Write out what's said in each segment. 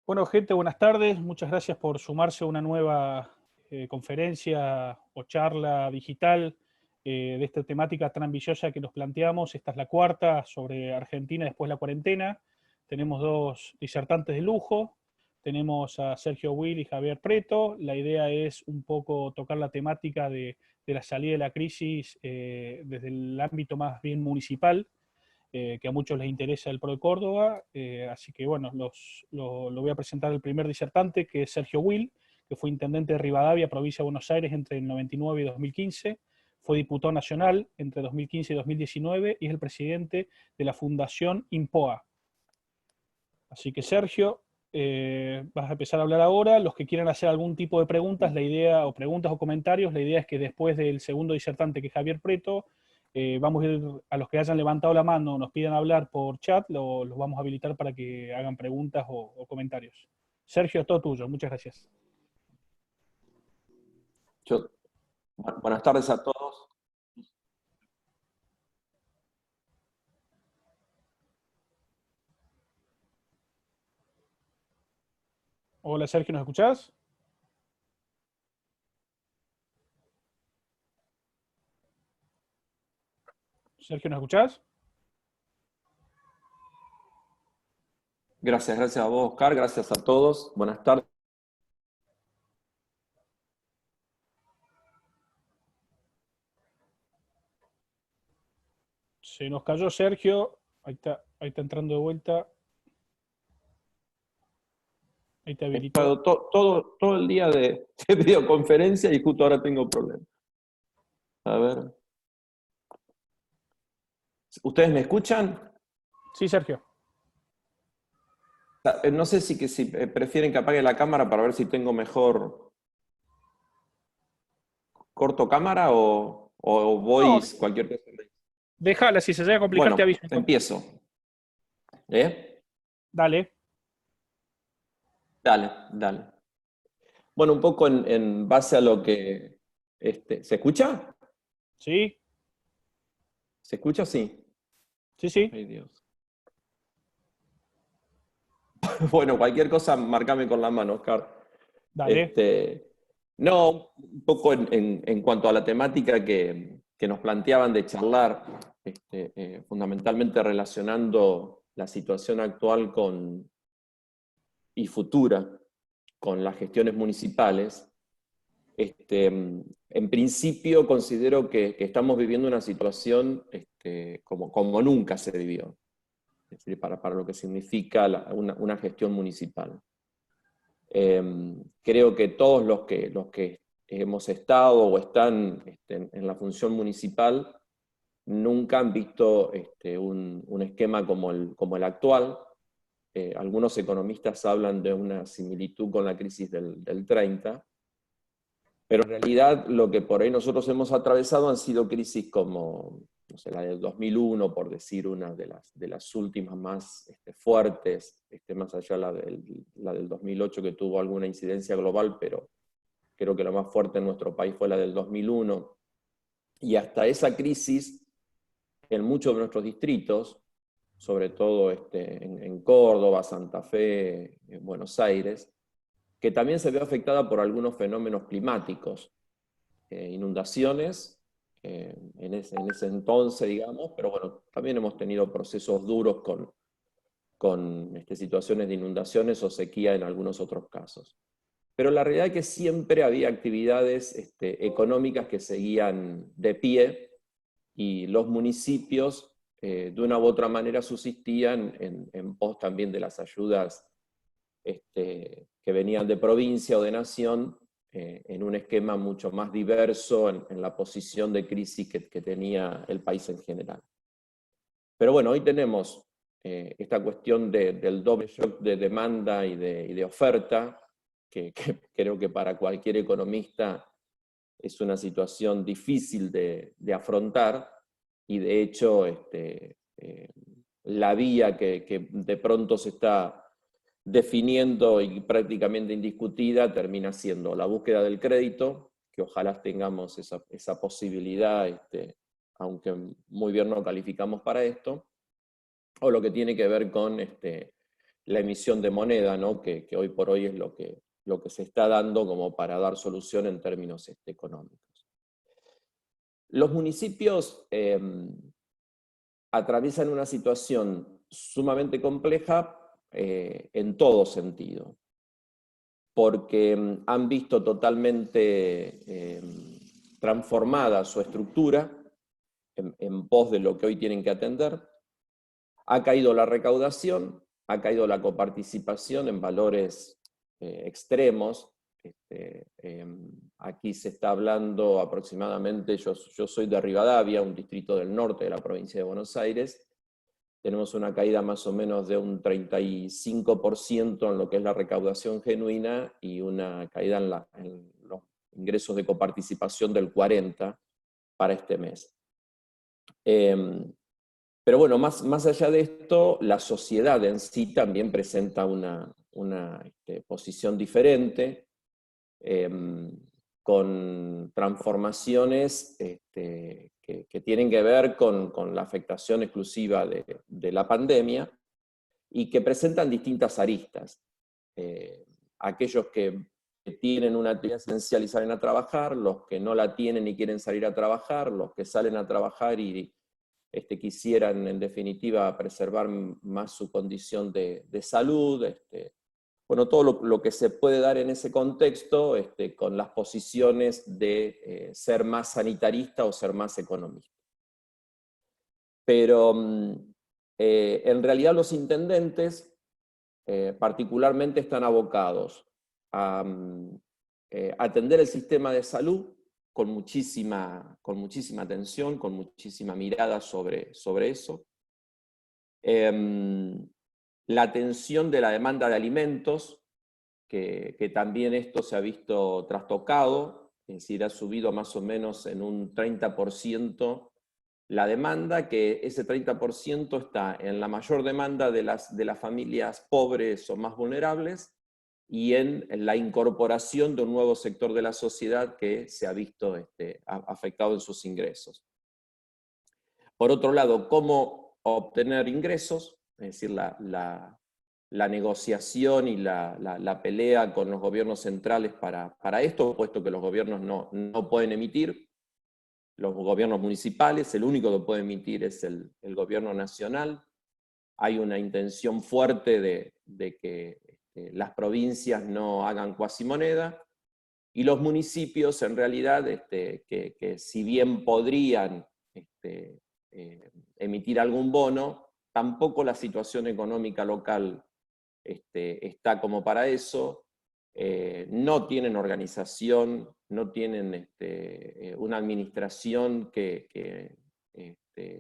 Bueno, gente, buenas tardes. Muchas gracias por sumarse a una nueva conferencia o charla digital de esta temática tan ambiciosa que nos planteamos. Esta es la cuarta sobre Argentina después de la cuarentena. Tenemos dos disertantes de lujo. Tenemos a Sergio Will y Javier Preto. La idea es un poco tocar la temática de la salida de la crisis desde el ámbito más bien municipal, que a muchos les interesa el PRO de Córdoba, así que bueno, lo voy a presentar el primer disertante, que es Sergio Will, que fue intendente de Rivadavia, provincia de Buenos Aires, entre el 99 y 2015, fue diputado nacional entre 2015 y 2019, y es el presidente de la Fundación IMPOA. Así que Sergio, vas a empezar a hablar ahora. Los que quieran hacer algún tipo de preguntas, la idea, o preguntas o comentarios, la idea es que después del segundo disertante, que es Javier Preto, vamos a ir a los que hayan levantado la mano, nos pidan hablar por chat, los vamos a habilitar para que hagan preguntas o comentarios. Sergio, todo tuyo. Muchas gracias. Buenas tardes a todos. Hola Sergio, ¿nos escuchás? Sergio, ¿nos escuchás? Gracias a vos, Oscar. Gracias a todos. Buenas tardes. Se nos cayó Sergio. Ahí está entrando de vuelta. Ahí te He habilitó. estado todo el día de videoconferencia y justo ahora tengo problemas. A ver. ¿Ustedes me escuchan? Sí, Sergio. No sé si prefieren que apague la cámara para ver si tengo mejor corto cámara o No, voice, cualquier cosa. déjala, si se llega a complicar te Bueno, aviso. empiezo. Dale. Dale. Bueno, un poco en base a lo que... ¿Se escucha? ¿Sí? ¿Se escucha? Sí. Sí. Ay, Dios. Bueno, cualquier cosa, marcame con la mano, Oscar. Dale. No, un poco en cuanto a la temática que nos planteaban de charlar, fundamentalmente relacionando la situación actual y futura con las gestiones municipales. En principio considero que estamos viviendo una situación como nunca se vivió. Es decir, para lo que significa una gestión municipal. Creo que todos los que hemos estado o están en la función municipal nunca han visto un esquema como el actual. Algunos economistas hablan de una similitud con la crisis del 30, pero en realidad lo que por ahí nosotros hemos atravesado han sido crisis como, no sé, la del 2001, por decir una de las últimas más fuertes, más allá la del 2008, que tuvo alguna incidencia global, pero creo que la más fuerte en nuestro país fue la del 2001. Y hasta esa crisis, en muchos de nuestros distritos, sobre todo en Córdoba, Santa Fe, en Buenos Aires, que también se vio afectada por algunos fenómenos climáticos, inundaciones, en ese entonces, digamos, pero bueno, también hemos tenido procesos duros con situaciones de inundaciones o sequía en algunos otros casos. Pero la realidad es que siempre había actividades económicas que seguían de pie y los municipios de una u otra manera subsistían en pos también de las ayudas que venían de provincia o de nación, en un esquema mucho más diverso en la posición de crisis que tenía el país en general. Pero bueno, hoy tenemos esta cuestión del doble shock de demanda y de oferta, que creo que para cualquier economista es una situación difícil de afrontar, y de hecho la vía que de pronto se está definiendo y prácticamente indiscutida termina siendo la búsqueda del crédito, que ojalá tengamos esa posibilidad, aunque muy bien no calificamos para esto, o lo que tiene que ver con la emisión de moneda, ¿no? que hoy por hoy es lo que se está dando como para dar solución en términos económicos. Los municipios atraviesan una situación sumamente compleja en todo sentido, porque han visto totalmente transformada su estructura en pos de lo que hoy tienen que atender. Ha caído la recaudación, ha caído la coparticipación en valores extremos. Aquí se está hablando aproximadamente, yo soy de Rivadavia, un distrito del norte de la provincia de Buenos Aires. Tenemos una caída más o menos de un 35% en lo que es la recaudación genuina y una caída en los ingresos de coparticipación del 40% para este mes. Pero bueno, más allá de esto, la sociedad en sí también presenta una posición diferente, con transformaciones que tienen que ver con la afectación exclusiva de la pandemia y que presentan distintas aristas. Aquellos que tienen una actividad esencial y salen a trabajar, los que no la tienen y quieren salir a trabajar, los que salen a trabajar y quisieran en definitiva preservar más su condición de salud, bueno, todo lo que se puede dar en ese contexto con las posiciones de ser más sanitarista o ser más economista. Pero en realidad los intendentes particularmente están abocados a atender el sistema de salud con muchísima atención, con muchísima mirada sobre eso. La atención de la demanda de alimentos, que también esto se ha visto trastocado, es decir, ha subido más o menos en un 30% la demanda, que ese 30% está en la mayor demanda de las familias pobres o más vulnerables, y en la incorporación de un nuevo sector de la sociedad que se ha visto afectado en sus ingresos. Por otro lado, ¿cómo obtener ingresos? Es decir, la negociación y la pelea con los gobiernos centrales para esto, puesto que los gobiernos no pueden emitir, los gobiernos municipales, el único que puede emitir es el gobierno nacional. Hay una intención fuerte de que las provincias no hagan cuasimoneda, y los municipios en realidad, que si bien podrían emitir algún bono, tampoco la situación económica local está como para eso. No tienen organización, no tienen una administración que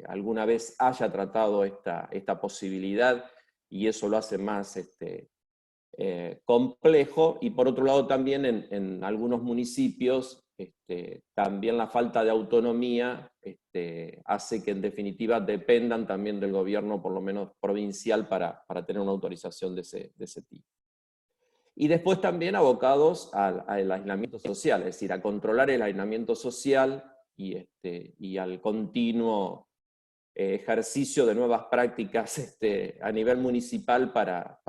alguna vez haya tratado esta posibilidad, y eso lo hace más complejo. Y por otro lado también en algunos municipios también la falta de autonomía hace que en definitiva dependan también del gobierno, por lo menos provincial, para tener una autorización de ese tipo. Y después también abocados al aislamiento social, es decir, a controlar el aislamiento social y al continuo ejercicio de nuevas prácticas a nivel municipal para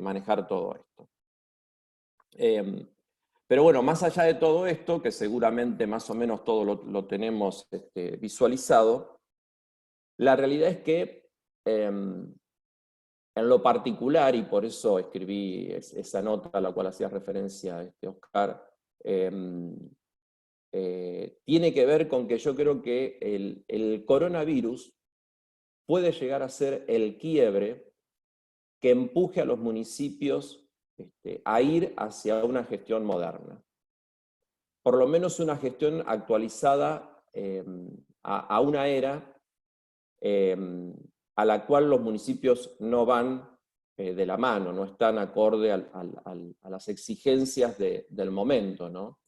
manejar todo esto. Pero bueno, más allá de todo esto, que seguramente más o menos todo lo tenemos visualizado, la realidad es que en lo particular, y por eso escribí esa nota a la cual hacía referencia Oscar, tiene que ver con que yo creo que el coronavirus puede llegar a ser el quiebre que empuje a los municipios a ir hacia una gestión moderna. Por lo menos una gestión actualizada a una era a la cual los municipios no van de la mano, no están acorde a las exigencias del momento, ¿no?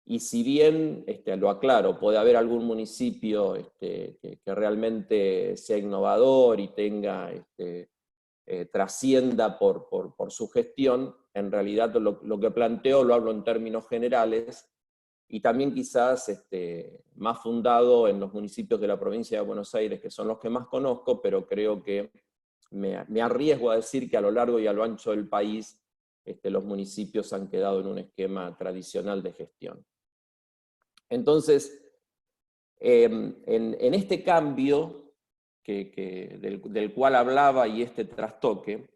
Y si bien, lo aclaro, puede haber algún municipio que realmente sea innovador y tenga, trascienda por su gestión, en realidad lo que planteo lo hablo en términos generales, y también quizás más fundado en los municipios de la provincia de Buenos Aires, que son los que más conozco, pero creo que me arriesgo a decir que a lo largo y a lo ancho del país los municipios han quedado en un esquema tradicional de gestión. Entonces, en este cambio del cual hablaba y este trastoque,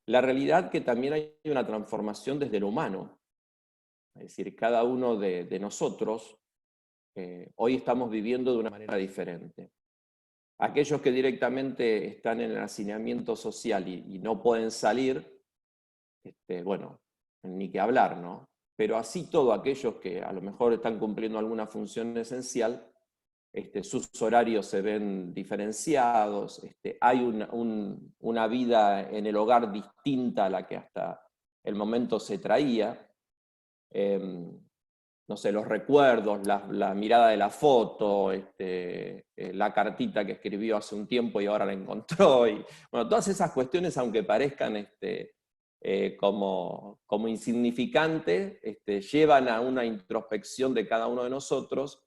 la realidad que también hay una transformación desde lo humano. Es decir, cada uno de nosotros hoy estamos viviendo de una manera diferente. Aquellos que directamente están en el hacinamiento social y no pueden salir, bueno, ni que hablar, ¿no? Pero así todo aquellos que a lo mejor están cumpliendo alguna función esencial, sus horarios se ven diferenciados, hay una vida en el hogar distinta a la que hasta el momento se traía. No sé, los recuerdos, la mirada de la foto, la cartita que escribió hace un tiempo y ahora la encontró. Y, bueno, todas esas cuestiones, aunque parezcan como insignificantes, llevan a una introspección de cada uno de nosotros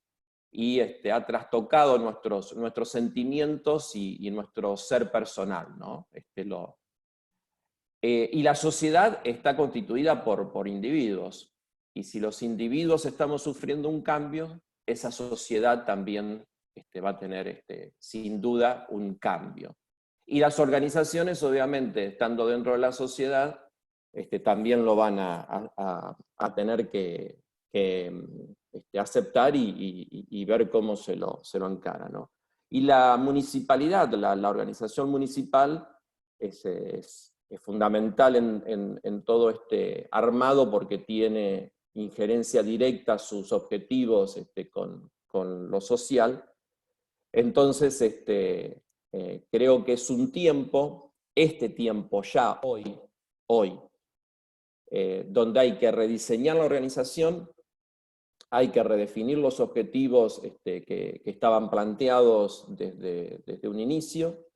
y ha trastocado nuestros sentimientos y nuestro ser personal, ¿no? Y la sociedad está constituida por individuos. Y si los individuos estamos sufriendo un cambio, esa sociedad también va a tener sin duda un cambio. Y las organizaciones, obviamente, estando dentro de la sociedad, también lo van a tener que aceptar y ver cómo se lo encara, ¿no? Y la municipalidad, la organización municipal, es fundamental en todo este armado porque tiene injerencia directa a sus objetivos con lo social. Entonces, creo que es un tiempo, este tiempo ya, hoy, donde hay que rediseñar la organización, hay que redefinir los objetivos que estaban planteados desde un inicio,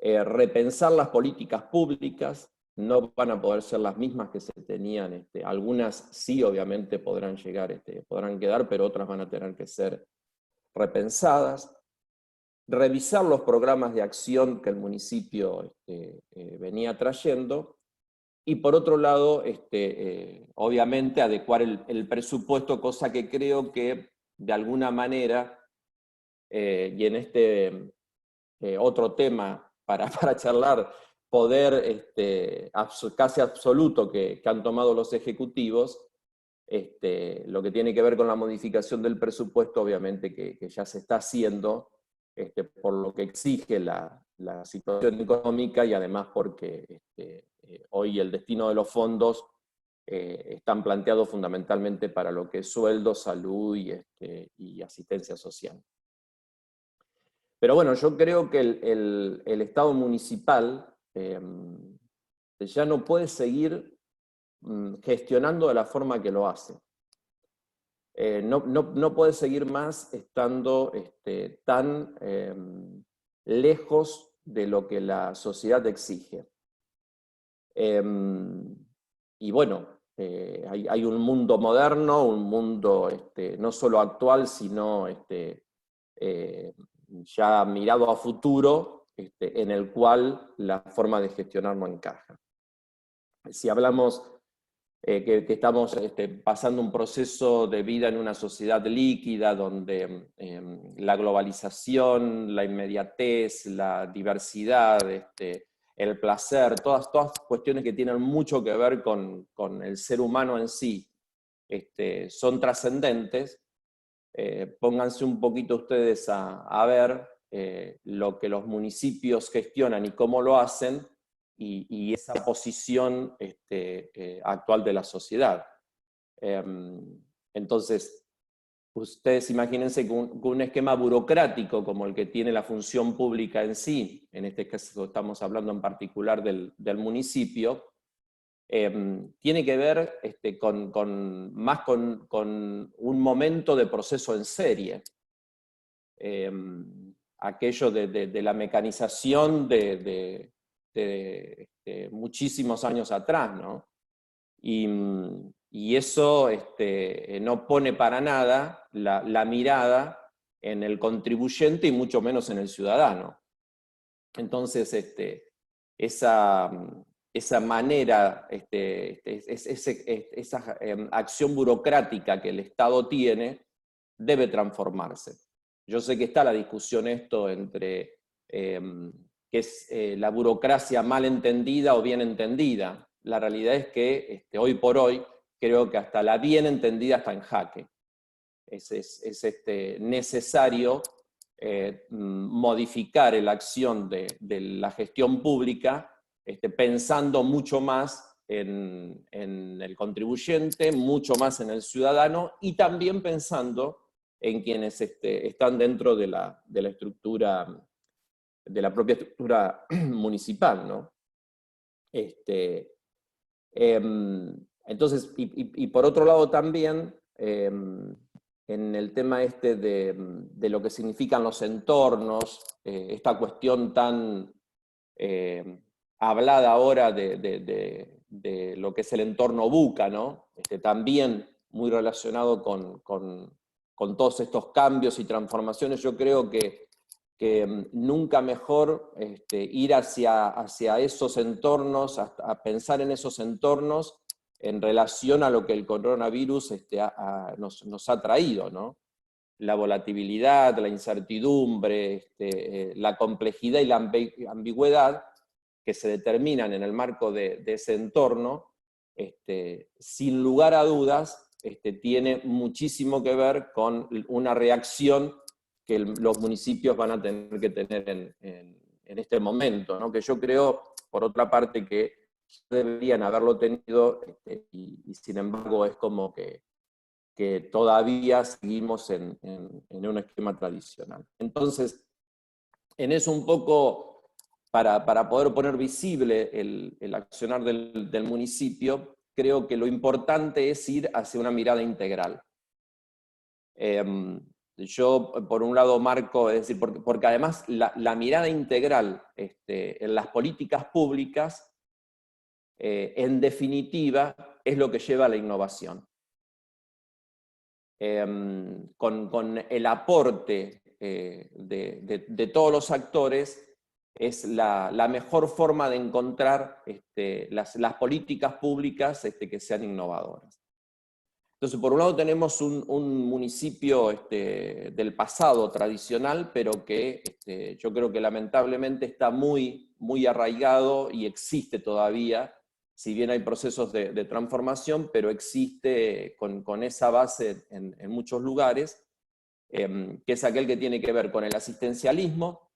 repensar las políticas públicas. No van a poder ser las mismas que se tenían, algunas sí obviamente podrán llegar, podrán quedar, pero otras van a tener que ser repensadas. Revisar los programas de acción que el municipio venía trayendo, y por otro lado, obviamente adecuar el presupuesto, cosa que creo que de alguna manera, y en otro tema para charlar, poder casi absoluto que han tomado los ejecutivos, lo que tiene que ver con la modificación del presupuesto, obviamente que ya se está haciendo, por lo que exige la situación económica y además porque hoy el destino de los fondos están planteados fundamentalmente para lo que es sueldo, salud y asistencia social. Pero bueno, yo creo que el Estado municipal ya no puede seguir gestionando de la forma que lo hace. No puede seguir más estando tan lejos de lo que la sociedad exige. Y bueno, hay un mundo moderno, un mundo no solo actual, sino ya mirado a futuro, en el cual la forma de gestionar no encaja. Si hablamos que estamos pasando un proceso de vida en una sociedad líquida donde la globalización, la inmediatez, la diversidad, el placer, todas cuestiones que tienen mucho que ver con el ser humano en sí, son trascendentes. Pónganse un poquito ustedes a ver lo que los municipios gestionan y cómo lo hacen, y esa posición actual de la sociedad. Entonces, ustedes imagínense que un esquema burocrático como el que tiene la función pública en sí, en este caso estamos hablando en particular del municipio, tiene que ver más con un momento de proceso en serie. Aquello de la mecanización de muchísimos años atrás, ¿no? Y eso no pone para nada la mirada en el contribuyente y mucho menos en el ciudadano. Entonces, esa manera, esa acción burocrática que el Estado tiene, debe transformarse. Yo sé que está la discusión esto entre que es la burocracia mal entendida o bien entendida. La realidad es que hoy por hoy creo que hasta la bien entendida está en jaque. Es necesario modificar la acción de la gestión pública pensando mucho más en el contribuyente, mucho más en el ciudadano y también pensando en quienes están dentro de la estructura, de la propia estructura municipal, ¿no? Entonces, y por otro lado también, en el tema de lo que significan los entornos, esta cuestión tan hablada ahora de lo que es el entorno buca, ¿no? También muy relacionado con todos estos cambios y transformaciones, yo creo que nunca mejor ir hacia esos entornos, a pensar en esos entornos en relación a lo que el coronavirus nos ha traído, ¿no? La volatilidad, la incertidumbre, la complejidad y la ambigüedad que se determinan en el marco de ese entorno, sin lugar a dudas, tiene muchísimo que ver con una reacción que los municipios van a tener que tener en este momento, ¿no? Que yo creo, por otra parte, que deberían haberlo tenido, y sin embargo es como que todavía seguimos en un esquema tradicional. Entonces, en eso un poco, para poder poner visible el accionar del municipio, creo que lo importante es ir hacia una mirada integral. Yo, por un lado, marco, es decir, porque además la mirada integral en las políticas públicas, en definitiva, es lo que lleva a la innovación. Con el aporte de todos los actores, es la mejor forma de encontrar las políticas públicas que sean innovadoras. Entonces, por un lado tenemos un municipio del pasado tradicional, pero que yo creo que lamentablemente está muy, muy arraigado y existe todavía, si bien hay procesos de transformación, pero existe con esa base en muchos lugares, que es aquel que tiene que ver con el asistencialismo,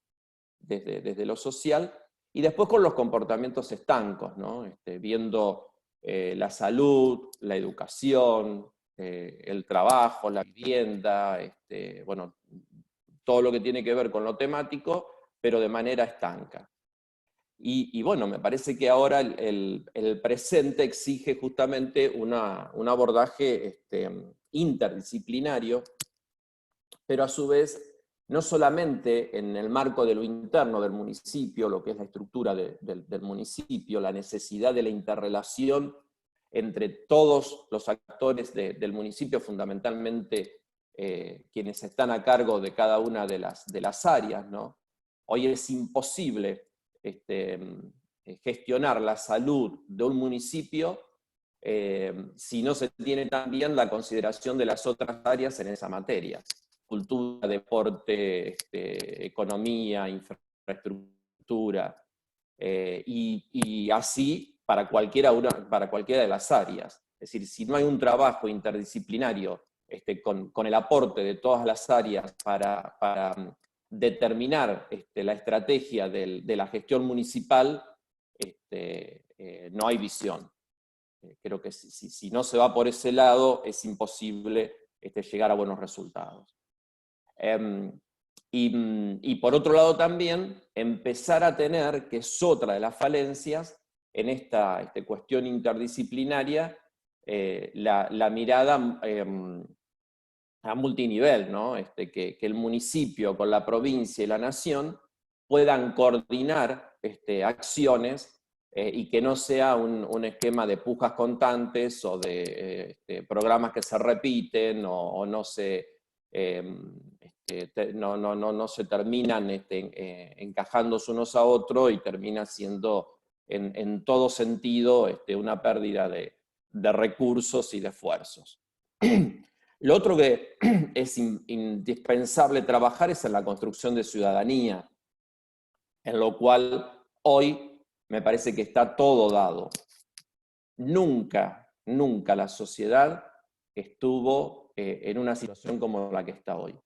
desde lo social, y después con los comportamientos estancos, ¿no? Viendo la salud, la educación, el trabajo, la vivienda, bueno, todo lo que tiene que ver con lo temático, pero de manera estanca. Y bueno, me parece que ahora el presente exige justamente un abordaje interdisciplinario, pero a su vez no solamente en el marco de lo interno del municipio, lo que es la estructura del municipio, la necesidad de la interrelación entre todos los actores del municipio, fundamentalmente quienes están a cargo de cada una de las áreas, ¿no? Hoy es imposible gestionar la salud de un municipio si no se tiene también la consideración de las otras áreas en esa materia. Cultura, deporte, economía, infraestructura, y así para cualquiera de las áreas. Es decir, si no hay un trabajo interdisciplinario con el aporte de todas las áreas para determinar la estrategia de la gestión municipal, no hay visión. Creo que si no se va por ese lado, es imposible llegar a buenos resultados. Y por otro lado también, empezar a tener, que es otra de las falencias, en esta cuestión interdisciplinaria, la mirada a multinivel, ¿no? Que el municipio con la provincia y la nación puedan coordinar acciones y que no sea un esquema de pujas constantes o de programas que se repiten o no se no se terminan encajándose unos a otros y termina siendo en todo sentido una pérdida de recursos y de esfuerzos. Lo otro que es indispensable trabajar es en la construcción de ciudadanía, en lo cual hoy me parece que está todo dado. Nunca la sociedad estuvo en una situación como la que está hoy.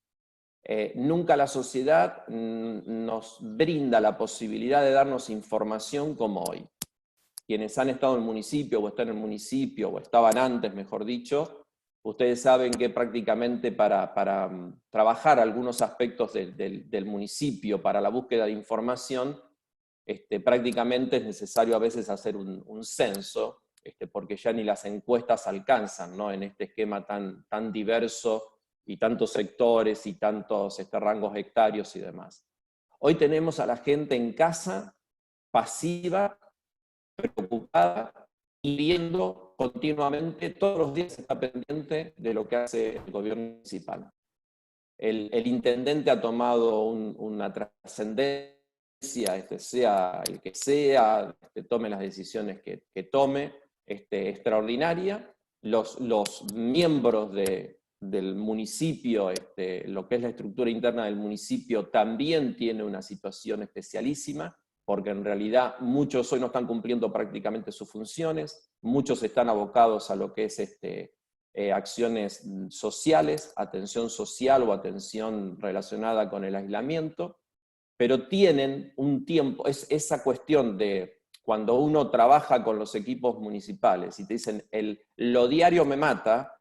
Nunca la sociedad nos brinda la posibilidad de darnos información como hoy. Quienes han estado en el municipio, o están en el municipio, o estaban antes, mejor dicho, ustedes saben que prácticamente para trabajar algunos aspectos del municipio, para la búsqueda de información, prácticamente es necesario a veces hacer un censo, porque ya ni las encuestas alcanzan, ¿no? En este esquema tan diverso y tantos sectores y tantos rangos hectáreos y demás. Hoy tenemos a la gente en casa, pasiva, preocupada y viendo continuamente, todos los días está pendiente de lo que hace el gobierno municipal. El intendente ha tomado una trascendencia, sea el que sea, tome las decisiones que tome, extraordinaria. Los miembros del municipio, lo que es la estructura interna del municipio, también tiene una situación especialísima, porque en realidad muchos hoy no están cumpliendo prácticamente sus funciones, muchos están abocados a lo que es acciones sociales, atención social o atención relacionada con el aislamiento, pero tienen un tiempo, es esa cuestión de cuando uno trabaja con los equipos municipales y te dicen, lo diario me mata,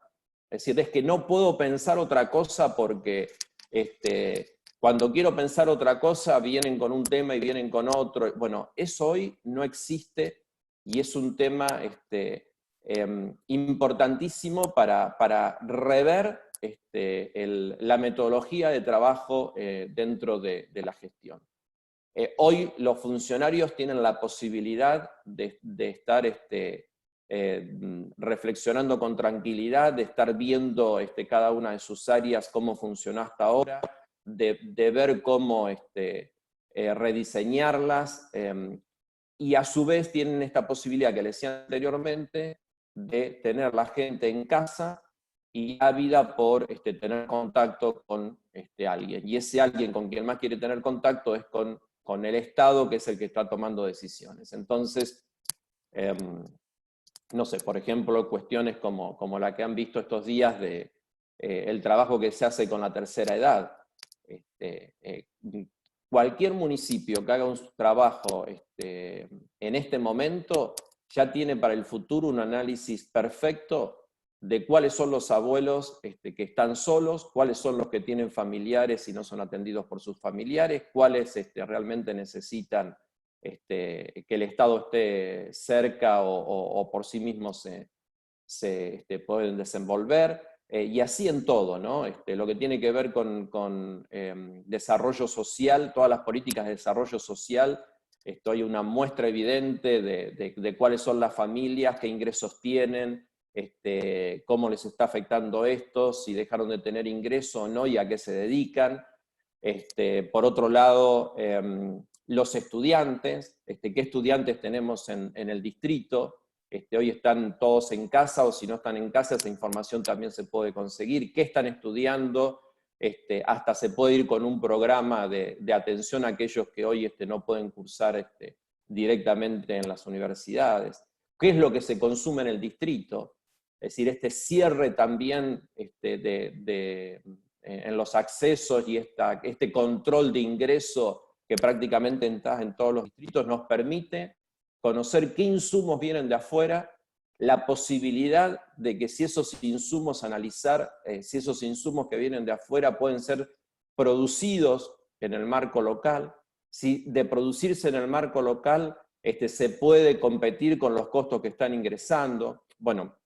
es decir, es que no puedo pensar otra cosa porque cuando quiero pensar otra cosa vienen con un tema y vienen con otro. Bueno, eso hoy no existe y es un tema importantísimo para rever la metodología de trabajo dentro de la gestión. Hoy los funcionarios tienen la posibilidad de estar reflexionando con tranquilidad, de estar viendo cada una de sus áreas cómo funcionó hasta ahora, de ver cómo rediseñarlas, y a su vez tienen esta posibilidad que les decía anteriormente, de tener la gente en casa y ávida por tener contacto con alguien. Y ese alguien con quien más quiere tener contacto es con el Estado, que es el que está tomando decisiones. Entonces, no sé, por ejemplo, cuestiones como la que han visto estos días de el trabajo que se hace con la tercera edad. Cualquier municipio que haga un trabajo en este momento ya tiene para el futuro un análisis perfecto de cuáles son los abuelos que están solos, cuáles son los que tienen familiares y no son atendidos por sus familiares, cuáles realmente necesitan que el Estado esté cerca o por sí mismos se pueden desenvolver, y así en todo, ¿no? Lo que tiene que ver con desarrollo social, todas las políticas de desarrollo social, hay una muestra evidente de cuáles son las familias, qué ingresos tienen, cómo les está afectando esto, si dejaron de tener ingreso o no y a qué se dedican. Por otro lado, los estudiantes, qué estudiantes tenemos en el distrito. Hoy están todos en casa, o si no están en casa, esa información también se puede conseguir. ¿Qué están estudiando? Hasta se puede ir con un programa de atención a aquellos que hoy no pueden cursar directamente en las universidades. ¿Qué es lo que se consume en el distrito? Es decir, este cierre también en los accesos y este control de ingreso que prácticamente está en todos los distritos nos permite conocer qué insumos vienen de afuera, la posibilidad de que si esos insumos, analizar si esos insumos que vienen de afuera pueden ser producidos en el marco local, si de producirse en el marco local se puede competir con los costos que están ingresando. Bueno,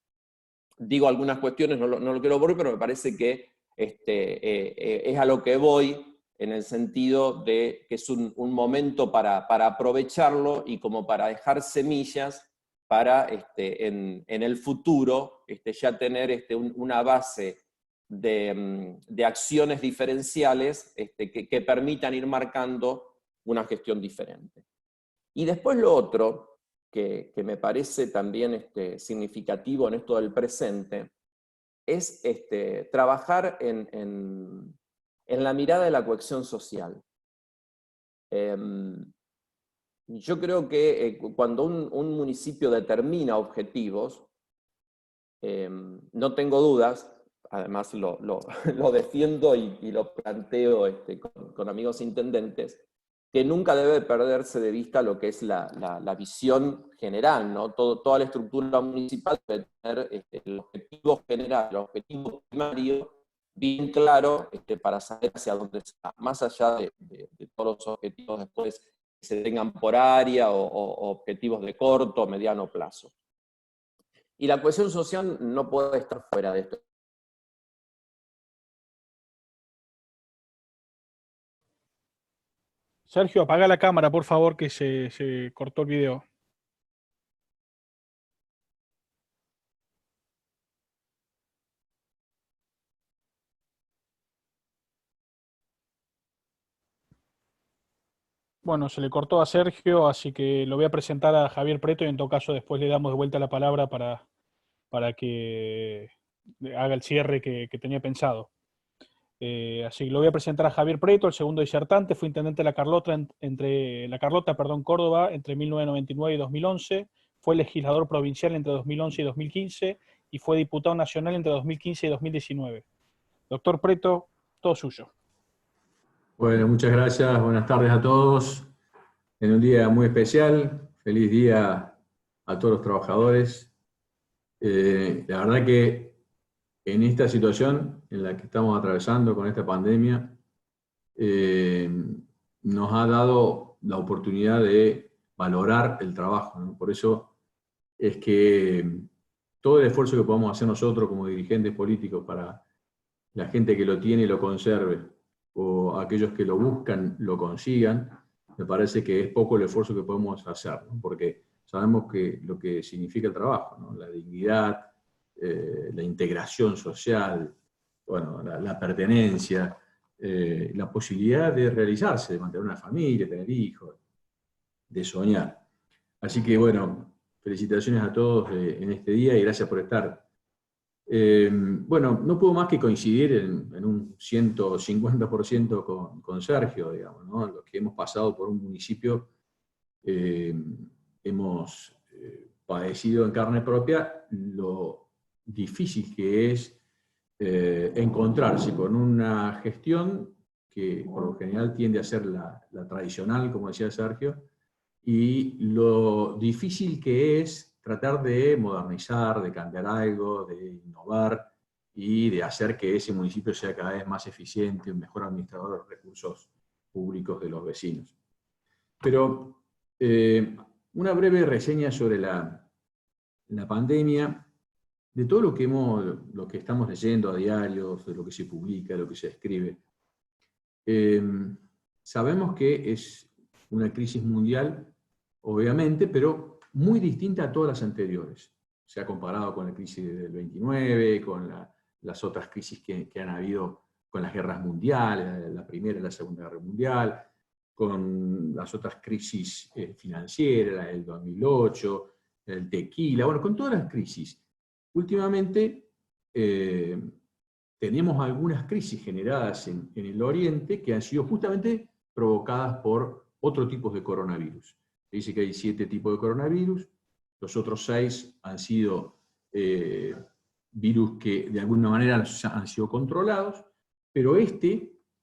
digo algunas cuestiones, no lo quiero aburrir, pero me parece que es a lo que voy, en el sentido de que es un momento para aprovecharlo y como para dejar semillas para en el futuro ya tener una base de acciones diferenciales que permitan ir marcando una gestión diferente. Y después lo otro, que me parece también significativo en esto del presente, es trabajar en la mirada de la cohesión social. Yo creo que cuando un municipio determina objetivos, no tengo dudas, además lo defiendo y lo planteo con amigos intendentes, que nunca debe perderse de vista lo que es la visión general, ¿no? Toda la estructura municipal debe tener el objetivo general, el objetivo primario, bien claro para saber hacia dónde se va, más allá de todos los objetivos después que se tengan por área o objetivos de corto o mediano plazo. Y la cohesión social no puede estar fuera de esto. Sergio, apaga la cámara, por favor, que se cortó el video. Bueno, se le cortó a Sergio, así que lo voy a presentar a Javier Preto y en todo caso después le damos de vuelta la palabra para que haga el cierre que tenía pensado. Así que lo voy a presentar a Javier Preto, el segundo disertante, fue intendente de La Carlota, Córdoba, entre 1999 y 2011, fue legislador provincial entre 2011 y 2015 y fue diputado nacional entre 2015 y 2019. Doctor Preto, todo suyo. Bueno, muchas gracias, buenas tardes a todos. En un día muy especial, feliz día a todos los trabajadores. La verdad que en esta situación en la que estamos atravesando con esta pandemia, nos ha dado la oportunidad de valorar el trabajo, ¿no? Por eso es que todo el esfuerzo que podamos hacer nosotros como dirigentes políticos para la gente que lo tiene y lo conserve, o aquellos que lo buscan, lo consigan, me parece que es poco el esfuerzo que podemos hacer, ¿no? Porque sabemos que lo que significa el trabajo, ¿no? La dignidad, la integración social, bueno, la pertenencia, la posibilidad de realizarse, de mantener una familia, tener hijos, de soñar. Así que bueno, felicitaciones a todos en este día y gracias por estar. Bueno, no puedo más que coincidir en un 150% con Sergio, digamos, ¿no? Los que hemos pasado por un municipio hemos padecido en carne propia lo difícil que es encontrarse con una gestión que por lo general tiende a ser la tradicional, como decía Sergio, y lo difícil que es tratar de modernizar, de cambiar algo, de innovar y de hacer que ese municipio sea cada vez más eficiente, un mejor administrador de los recursos públicos de los vecinos. Pero una breve reseña sobre la pandemia, de todo lo que estamos leyendo a diario, de lo que se publica, de lo que se escribe. Sabemos que es una crisis mundial, obviamente, pero muy distinta a todas las anteriores. Se ha comparado con la crisis del 29, con las otras crisis que han habido con las guerras mundiales, la Primera y la Segunda Guerra Mundial, con las otras crisis financieras, la del 2008, el tequila, bueno, con todas las crisis. Últimamente tenemos algunas crisis generadas en el Oriente que han sido justamente provocadas por otro tipo de coronavirus. Se dice que hay 7 tipos de coronavirus, los otros 6 han sido virus que de alguna manera han sido controlados, pero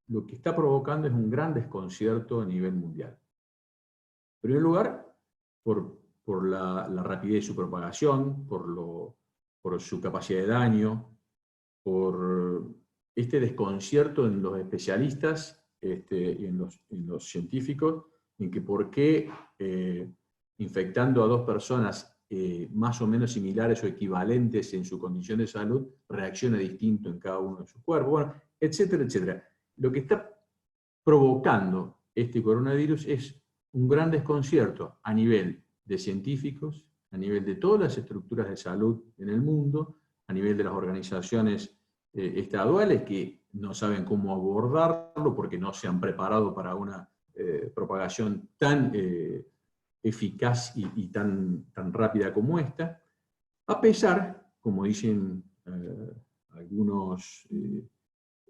lo que está provocando es un gran desconcierto a nivel mundial. En primer lugar, por la rapidez de su propagación, por su capacidad de daño, por este desconcierto en los especialistas y en los científicos, en que por qué infectando a 2 personas más o menos similares o equivalentes en su condición de salud, reacciona distinto en cada uno de sus cuerpos, bueno, etcétera, etcétera. Lo que está provocando este coronavirus es un gran desconcierto a nivel de científicos, a nivel de todas las estructuras de salud en el mundo, a nivel de las organizaciones estaduales que no saben cómo abordarlo porque no se han preparado para una propagación tan eficaz y tan rápida como esta, a pesar, como dicen algunos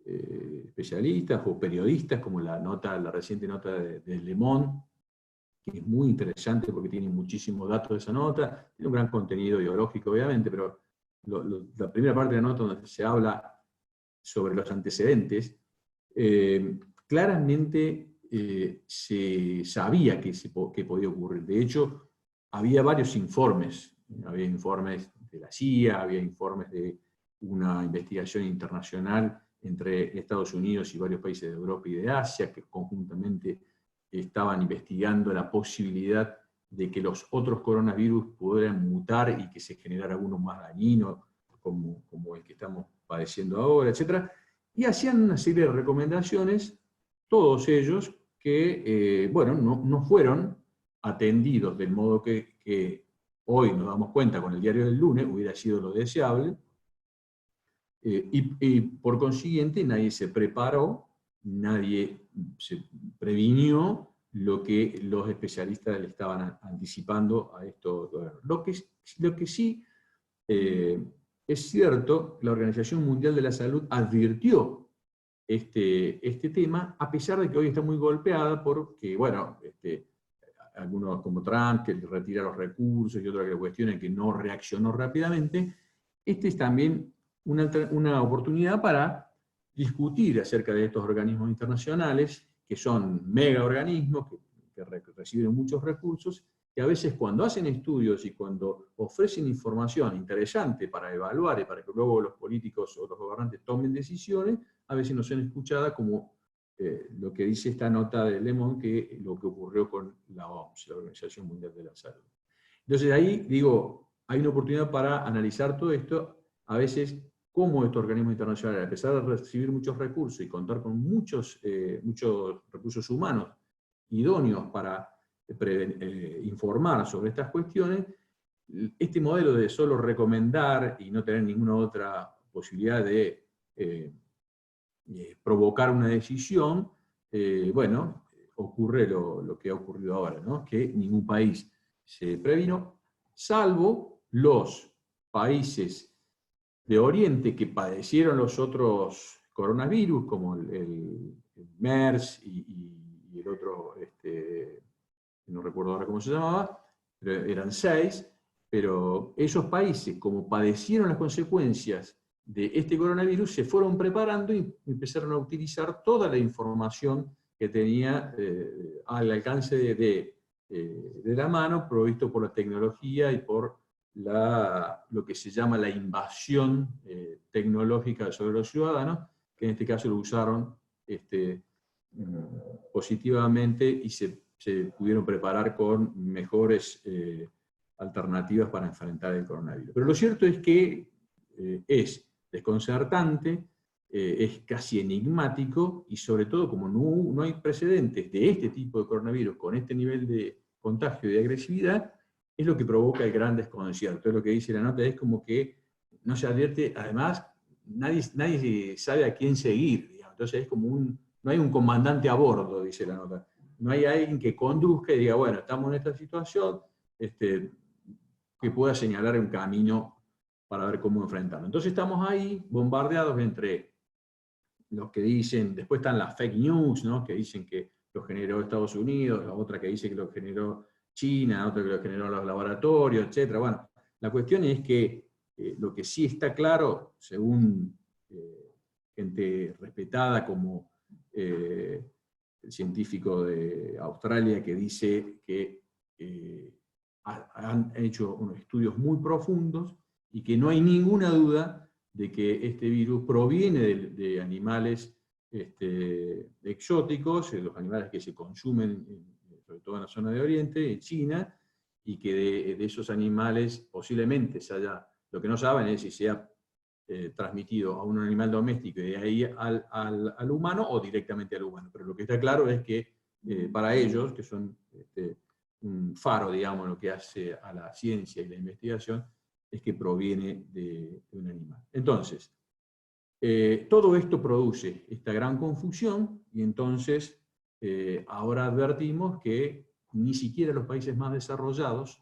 especialistas o periodistas, como la reciente nota de Le Monde, que es muy interesante porque tiene muchísimos datos de esa nota, tiene un gran contenido ideológico obviamente, pero la primera parte de la nota donde se habla sobre los antecedentes, claramente se sabía que podía ocurrir. De hecho, había varios informes. Había informes de la CIA, había informes de una investigación internacional entre Estados Unidos y varios países de Europa y de Asia, que conjuntamente estaban investigando la posibilidad de que los otros coronavirus pudieran mutar y que se generara uno más dañino, como el que estamos padeciendo ahora, etc. Y hacían una serie de recomendaciones, todos ellos, que bueno, no fueron atendidos del modo que hoy nos damos cuenta con el diario del lunes, hubiera sido lo deseable, y por consiguiente nadie se preparó, nadie se previnió lo que los especialistas le estaban anticipando a estos gobiernos. Lo que sí es cierto, la Organización Mundial de la Salud advirtió este tema, a pesar de que hoy está muy golpeada porque, bueno, algunos como Trump, que retira los recursos, y otros que cuestionan que no reaccionó rápidamente. Es también una oportunidad para discutir acerca de estos organismos internacionales, que son mega organismos, que reciben muchos recursos, que a veces cuando hacen estudios y cuando ofrecen información interesante para evaluar y para que luego los políticos o los gobernantes tomen decisiones, a veces no son escuchadas, como lo que dice esta nota de Le Monde, que lo que ocurrió con la OMS, la Organización Mundial de la Salud. Entonces ahí, digo, hay una oportunidad para analizar todo esto, a veces cómo estos organismos internacionales, a pesar de recibir muchos recursos y contar con muchos recursos humanos idóneos para informar sobre estas cuestiones, este modelo de solo recomendar y no tener ninguna otra posibilidad de provocar una decisión, bueno, ocurre lo que ha ocurrido ahora, ¿no? Que ningún país se previno, salvo los países de Oriente que padecieron los otros coronavirus, como el MERS y el otro, no recuerdo ahora cómo se llamaba, pero eran 6, pero esos países, como padecieron las consecuencias de este coronavirus, se fueron preparando y empezaron a utilizar toda la información que tenía al alcance de la mano, provisto por la tecnología y por lo que se llama la invasión tecnológica sobre los ciudadanos, que en este caso lo usaron positivamente y se pudieron preparar con mejores alternativas para enfrentar el coronavirus. Pero lo cierto es que es desconcertante, es casi enigmático, y sobre todo como no hay precedentes de este tipo de coronavirus con este nivel de contagio y de agresividad, es lo que provoca el gran desconcierto. Es lo que dice la nota, es como que no se advierte, además, nadie sabe a quién seguir, digamos. Entonces es como no hay un comandante a bordo, dice la nota. No hay alguien que conduzca y diga, bueno, estamos en esta situación, que pueda señalar un camino para ver cómo enfrentarlo. Entonces estamos ahí bombardeados entre los que dicen, después están las fake news, ¿no? Que dicen que lo generó Estados Unidos, la otra que dice que lo generó China, otra que lo generó los laboratorios, etc. Bueno, la cuestión es que lo que sí está claro, según gente respetada como el científico de Australia, que dice que han hecho unos estudios muy profundos y que no hay ninguna duda de que este virus proviene de animales exóticos, los animales que se consumen sobre todo en la zona de Oriente, en China, y que de esos animales posiblemente lo que no saben es si se ha transmitido a un animal doméstico y de ahí al humano o directamente al humano. Pero lo que está claro es que para ellos, que son un faro, digamos, lo que hace a la ciencia y la investigación, es que proviene de un animal. Entonces, Todo esto produce esta gran confusión y entonces ahora advertimos que ni siquiera los países más desarrollados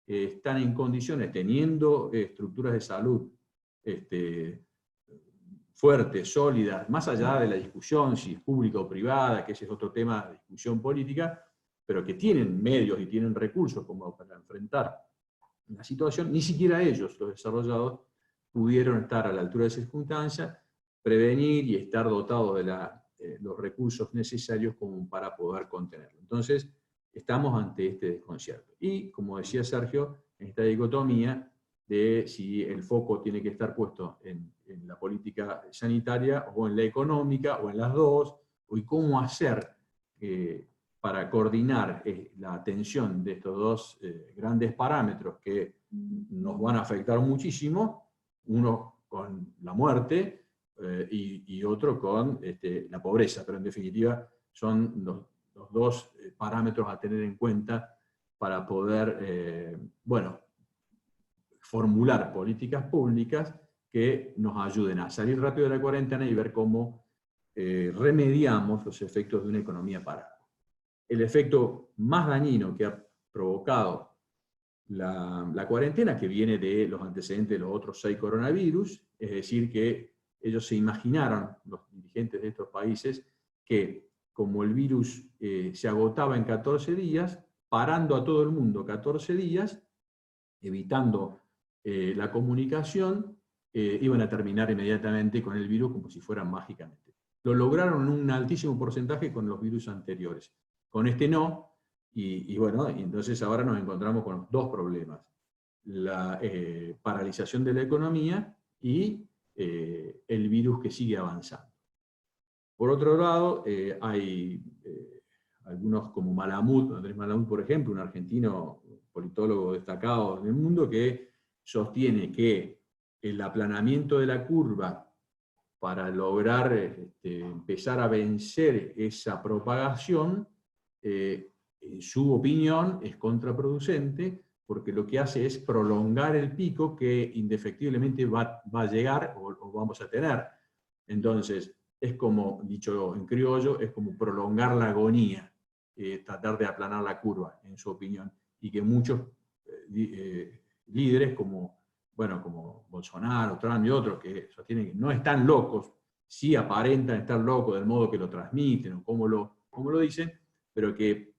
están en condiciones, teniendo estructuras de salud fuertes, sólidas, más allá de la discusión si es pública o privada, que ese es otro tema de discusión política, pero que tienen medios y tienen recursos como para enfrentar la situación, ni siquiera ellos, los desarrollados, pudieron estar a la altura de esa circunstancia, prevenir y estar dotados de los recursos necesarios como para poder contenerlo. Entonces, estamos ante este desconcierto. Y, como decía Sergio, en esta dicotomía de si el foco tiene que estar puesto en la política sanitaria o en la económica o en las dos, y cómo hacer para coordinar la atención de estos dos grandes parámetros que nos van a afectar muchísimo, uno con la muerte y otro con la pobreza, pero en definitiva son los dos parámetros a tener en cuenta para poder, formular políticas públicas que nos ayuden a salir rápido de la cuarentena y ver cómo remediamos los efectos de una economía parada. El efecto más dañino que ha provocado la cuarentena, que viene de los antecedentes de los otros 6 coronavirus, es decir, que ellos se imaginaron, los dirigentes de estos países, que como el virus se agotaba en 14 días, parando a todo el mundo 14 días, evitando la comunicación, iban a terminar inmediatamente con el virus como si fueran mágicamente. Lo lograron en un altísimo porcentaje con los virus anteriores. Con este no, y entonces ahora nos encontramos con 2 problemas. La paralización de la economía y el virus que sigue avanzando. Por otro lado, hay algunos como Malamud, Andrés Malamud, por ejemplo, un argentino politólogo destacado en el mundo, que sostiene que el aplanamiento de la curva para lograr empezar a vencer esa propagación, en su opinión, es contraproducente, porque lo que hace es prolongar el pico que indefectiblemente va a llegar o vamos a tener. Entonces, es como, dicho en criollo, es como prolongar la agonía, tratar de aplanar la curva, en su opinión, y que muchos líderes como Bolsonaro, Trump y otros, que sostienen que no están locos, sí aparentan estar locos del modo que lo transmiten o como lo dicen, pero que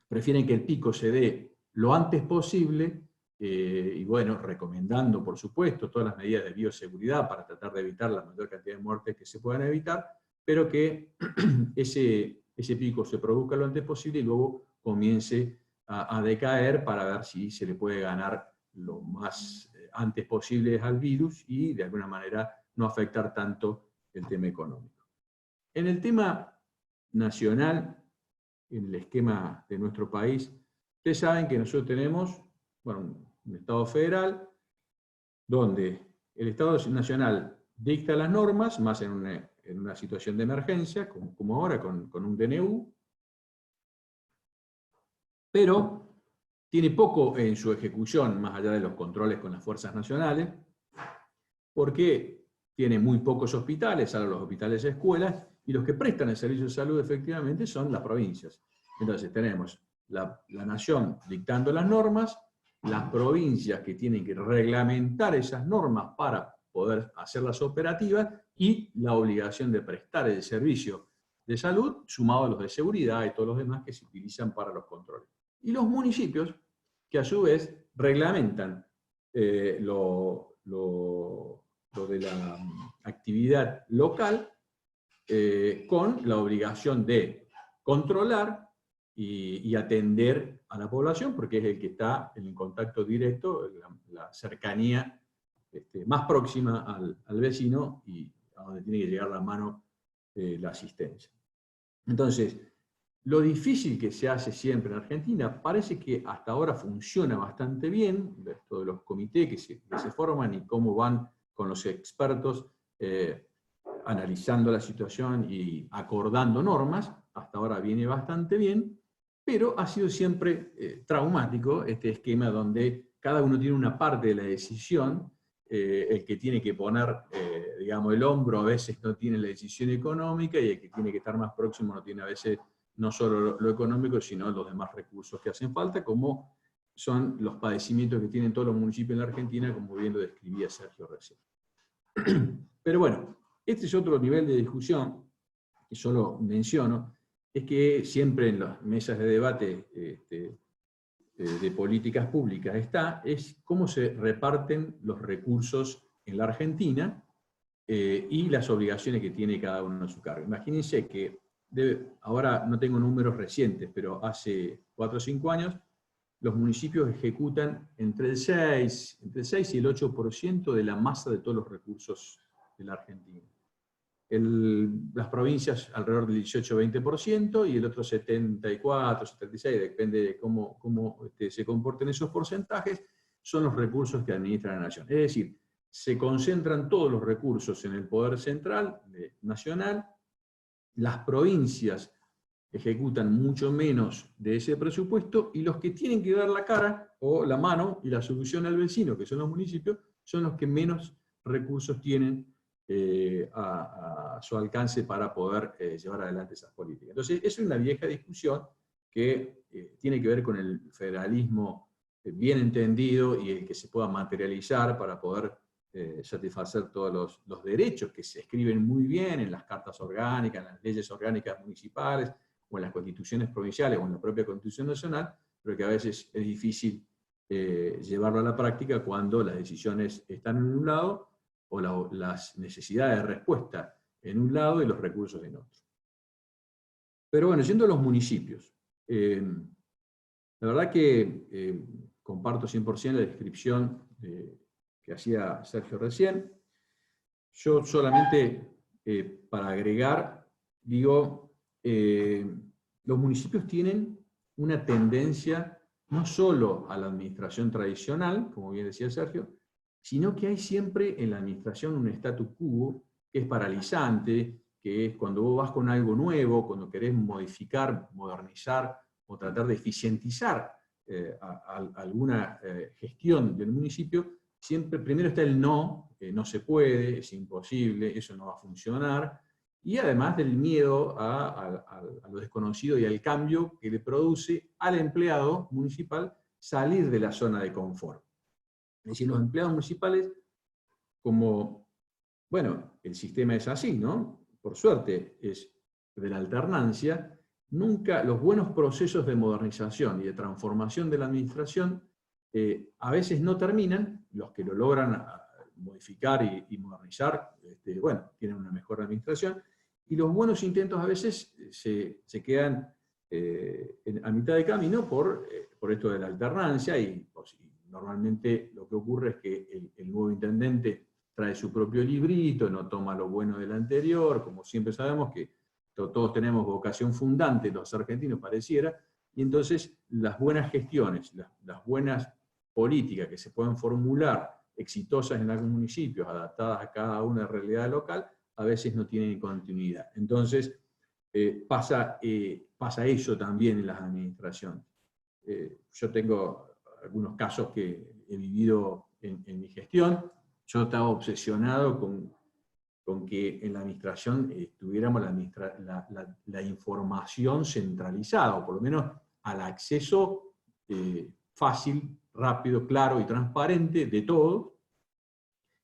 prefieren que el pico se dé lo antes posible, recomendando, por supuesto, todas las medidas de bioseguridad para tratar de evitar la mayor cantidad de muertes que se puedan evitar, pero que ese pico se produzca lo antes posible y luego comience a decaer para ver si se le puede ganar lo más antes posible al virus y de alguna manera no afectar tanto el tema económico. En el tema nacional, en el esquema de nuestro país, ustedes saben que nosotros tenemos un Estado federal donde el Estado nacional dicta las normas, más en una situación de emergencia, como ahora con un DNU, pero tiene poco en su ejecución, más allá de los controles con las fuerzas nacionales, porque tiene muy pocos hospitales, salvo los hospitales de escuelas, y los que prestan el servicio de salud efectivamente son las provincias. Entonces tenemos la nación dictando las normas, las provincias que tienen que reglamentar esas normas para poder hacerlas operativas, y la obligación de prestar el servicio de salud, sumado a los de seguridad y todos los demás que se utilizan para los controles. Y los municipios, que a su vez reglamentan lo de la actividad local, con la obligación de controlar y atender a la población, porque es el que está en el contacto directo, la cercanía más próxima al vecino y a donde tiene que llegar la mano la asistencia. Entonces, lo difícil que se hace siempre en Argentina, parece que hasta ahora funciona bastante bien, esto de los comités que se forman y cómo van con los expertos analizando la situación y acordando normas, hasta ahora viene bastante bien, pero ha sido siempre traumático este esquema donde cada uno tiene una parte de la decisión el que tiene que poner, digamos, el hombro a veces no tiene la decisión económica, y el que tiene que estar más próximo no tiene a veces no solo lo económico, sino los demás recursos que hacen falta, como son los padecimientos que tienen todos los municipios en la Argentina, como bien lo describía Sergio recién. Pero bueno, este es otro nivel de discusión que solo menciono, es que siempre en las mesas de debate de políticas públicas es cómo se reparten los recursos en la Argentina y las obligaciones que tiene cada uno a su cargo. Imagínense que, ahora no tengo números recientes, pero hace 4 o 5 años, los municipios ejecutan entre el 6 y el 8% de la masa de todos los recursos de la Argentina. Las provincias alrededor del 18-20% y el otro 74-76%, depende de cómo se comporten esos porcentajes, son los recursos que administra la nación. Es decir, se concentran todos los recursos en el poder central, nacional, las provincias ejecutan mucho menos de ese presupuesto, y los que tienen que dar la cara, o la mano, y la solución al vecino, que son los municipios, son los que menos recursos tienen a su alcance para poder llevar adelante esas políticas. Entonces, es una vieja discusión que tiene que ver con el federalismo bien entendido y el que se pueda materializar para poder satisfacer todos los derechos que se escriben muy bien en las cartas orgánicas, en las leyes orgánicas municipales, o en las constituciones provinciales, o en la propia Constitución Nacional, pero que a veces es difícil llevarlo a la práctica cuando las decisiones están en un lado, o las necesidades de respuesta en un lado y los recursos en otro. Pero bueno, yendo a los municipios, la verdad que comparto 100% la descripción que hacía Sergio recién. Yo solamente, para agregar, digo, los municipios tienen una tendencia no solo a la administración tradicional, como bien decía Sergio, sino que hay siempre en la administración un status quo que es paralizante, que es cuando vos vas con algo nuevo, cuando querés modificar, modernizar o tratar de eficientizar alguna gestión del municipio, siempre primero está el no, no se puede, es imposible, eso no va a funcionar, y además del miedo a lo desconocido y al cambio que le produce al empleado municipal salir de la zona de confort. Es decir, los empleados municipales, como, bueno, el sistema es así, ¿no? Por suerte, es de la alternancia, nunca los buenos procesos de modernización y de transformación de la administración a veces no terminan, los que lo logran modificar y modernizar, bueno, tienen una mejor administración, y los buenos intentos a veces se quedan a mitad de camino por esto de la alternancia, y normalmente lo que ocurre es que el nuevo intendente trae su propio librito, no toma lo bueno del anterior, como siempre sabemos que todos tenemos vocación fundante, los argentinos pareciera, y entonces las buenas gestiones, las buenas políticas que se pueden formular exitosas en algunos municipios, adaptadas a cada una realidad local, a veces no tienen continuidad. Entonces pasa eso también en las administraciones. Yo tengo algunos casos que he vivido en mi gestión. Yo estaba obsesionado con que en la administración tuviéramos la información centralizada, o por lo menos al acceso fácil, rápido, claro y transparente de todo.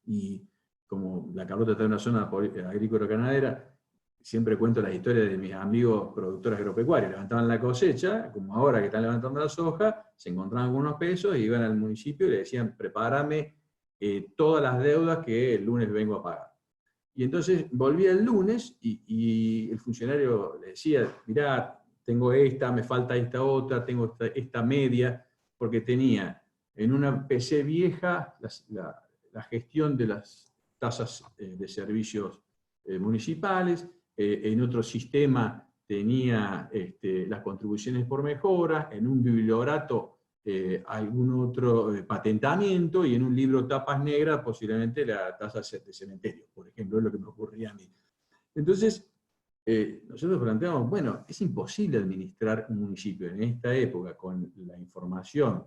Y como la Carlota está en una zona agrícola-ganadera, siempre cuento las historias de mis amigos productores agropecuarios. Levantaban la cosecha, como ahora que están levantando la soja, se encontraban con unos pesos y iban al municipio y le decían: prepárame todas las deudas que el lunes vengo a pagar. Y entonces volvía el lunes y el funcionario le decía: mirá, tengo esta, me falta esta otra, tengo esta media, porque tenía en una PC vieja la gestión de las tasas de servicios municipales, en otro sistema tenía las contribuciones por mejora, en un bibliorato algún otro patentamiento, y en un libro tapas negras posiblemente la tasa de cementerio, por ejemplo, es lo que me ocurría a mí. Entonces, nosotros planteamos, bueno, es imposible administrar un municipio en esta época con la información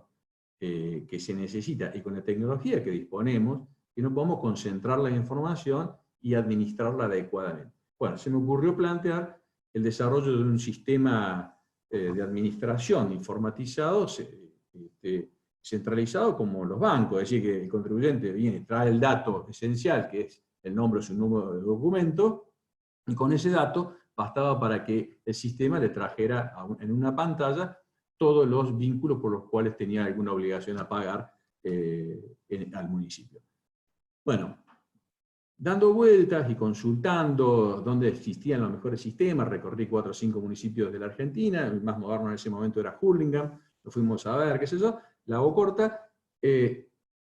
que se necesita y con la tecnología que disponemos, que no podamos concentrar la información y administrarla adecuadamente. Bueno, se me ocurrió plantear el desarrollo de un sistema de administración informatizado, centralizado como los bancos, es decir, que el contribuyente viene, trae el dato esencial, que es el nombre o su número de documento, y con ese dato bastaba para que el sistema le trajera en una pantalla todos los vínculos por los cuales tenía alguna obligación a pagar al municipio. Bueno, dando vueltas y consultando dónde existían los mejores sistemas, recorrí 4 o 5 municipios de la Argentina, el más moderno en ese momento era Hurlingham, lo fuimos a ver, qué sé yo, la hago corta,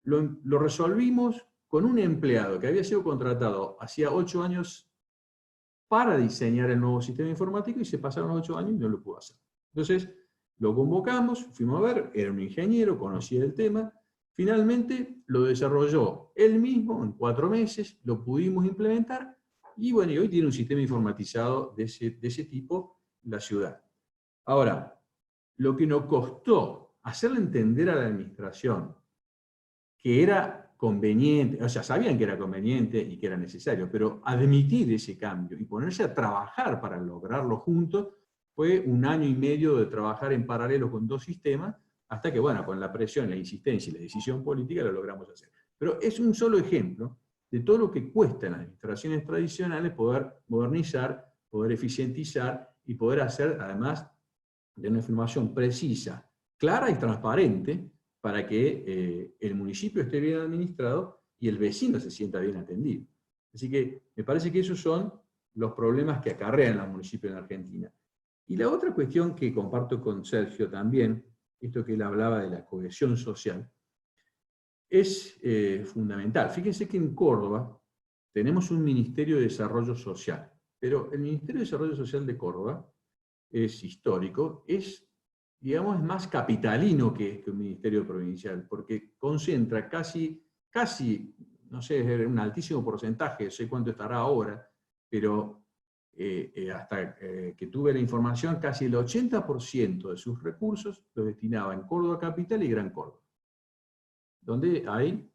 lo resolvimos con un empleado que había sido contratado hacía 8 años para diseñar el nuevo sistema informático y se pasaron 8 años y no lo pudo hacer. Entonces, lo convocamos, fuimos a ver, era un ingeniero, conocía el tema, finalmente lo desarrolló él mismo en 4 meses, lo pudimos implementar y bueno, y hoy tiene un sistema informatizado de ese tipo la ciudad. Ahora, lo que nos costó hacerle entender a la administración que era conveniente, o sea, sabían que era conveniente y que era necesario, pero admitir ese cambio y ponerse a trabajar para lograrlo juntos fue 1 año y medio de trabajar en paralelo con 2 sistemas, hasta que, bueno, con la presión, la insistencia y la decisión política lo logramos hacer. Pero es un solo ejemplo de todo lo que cuesta en las administraciones tradicionales poder modernizar, poder eficientizar y poder hacer, además, de una información precisa, clara y transparente, para que el municipio esté bien administrado y el vecino se sienta bien atendido. Así que me parece que esos son los problemas que acarrean los municipios en Argentina. Y la otra cuestión que comparto con Sergio también, esto que él hablaba de la cohesión social, es fundamental. Fíjense que en Córdoba tenemos un Ministerio de Desarrollo Social, pero el Ministerio de Desarrollo Social de Córdoba es histórico, digamos, es más capitalino que un ministerio provincial, porque concentra casi, no sé, un altísimo porcentaje, no sé cuánto estará ahora, pero hasta que tuve la información, casi el 80% de sus recursos los destinaba en Córdoba Capital y Gran Córdoba, donde hay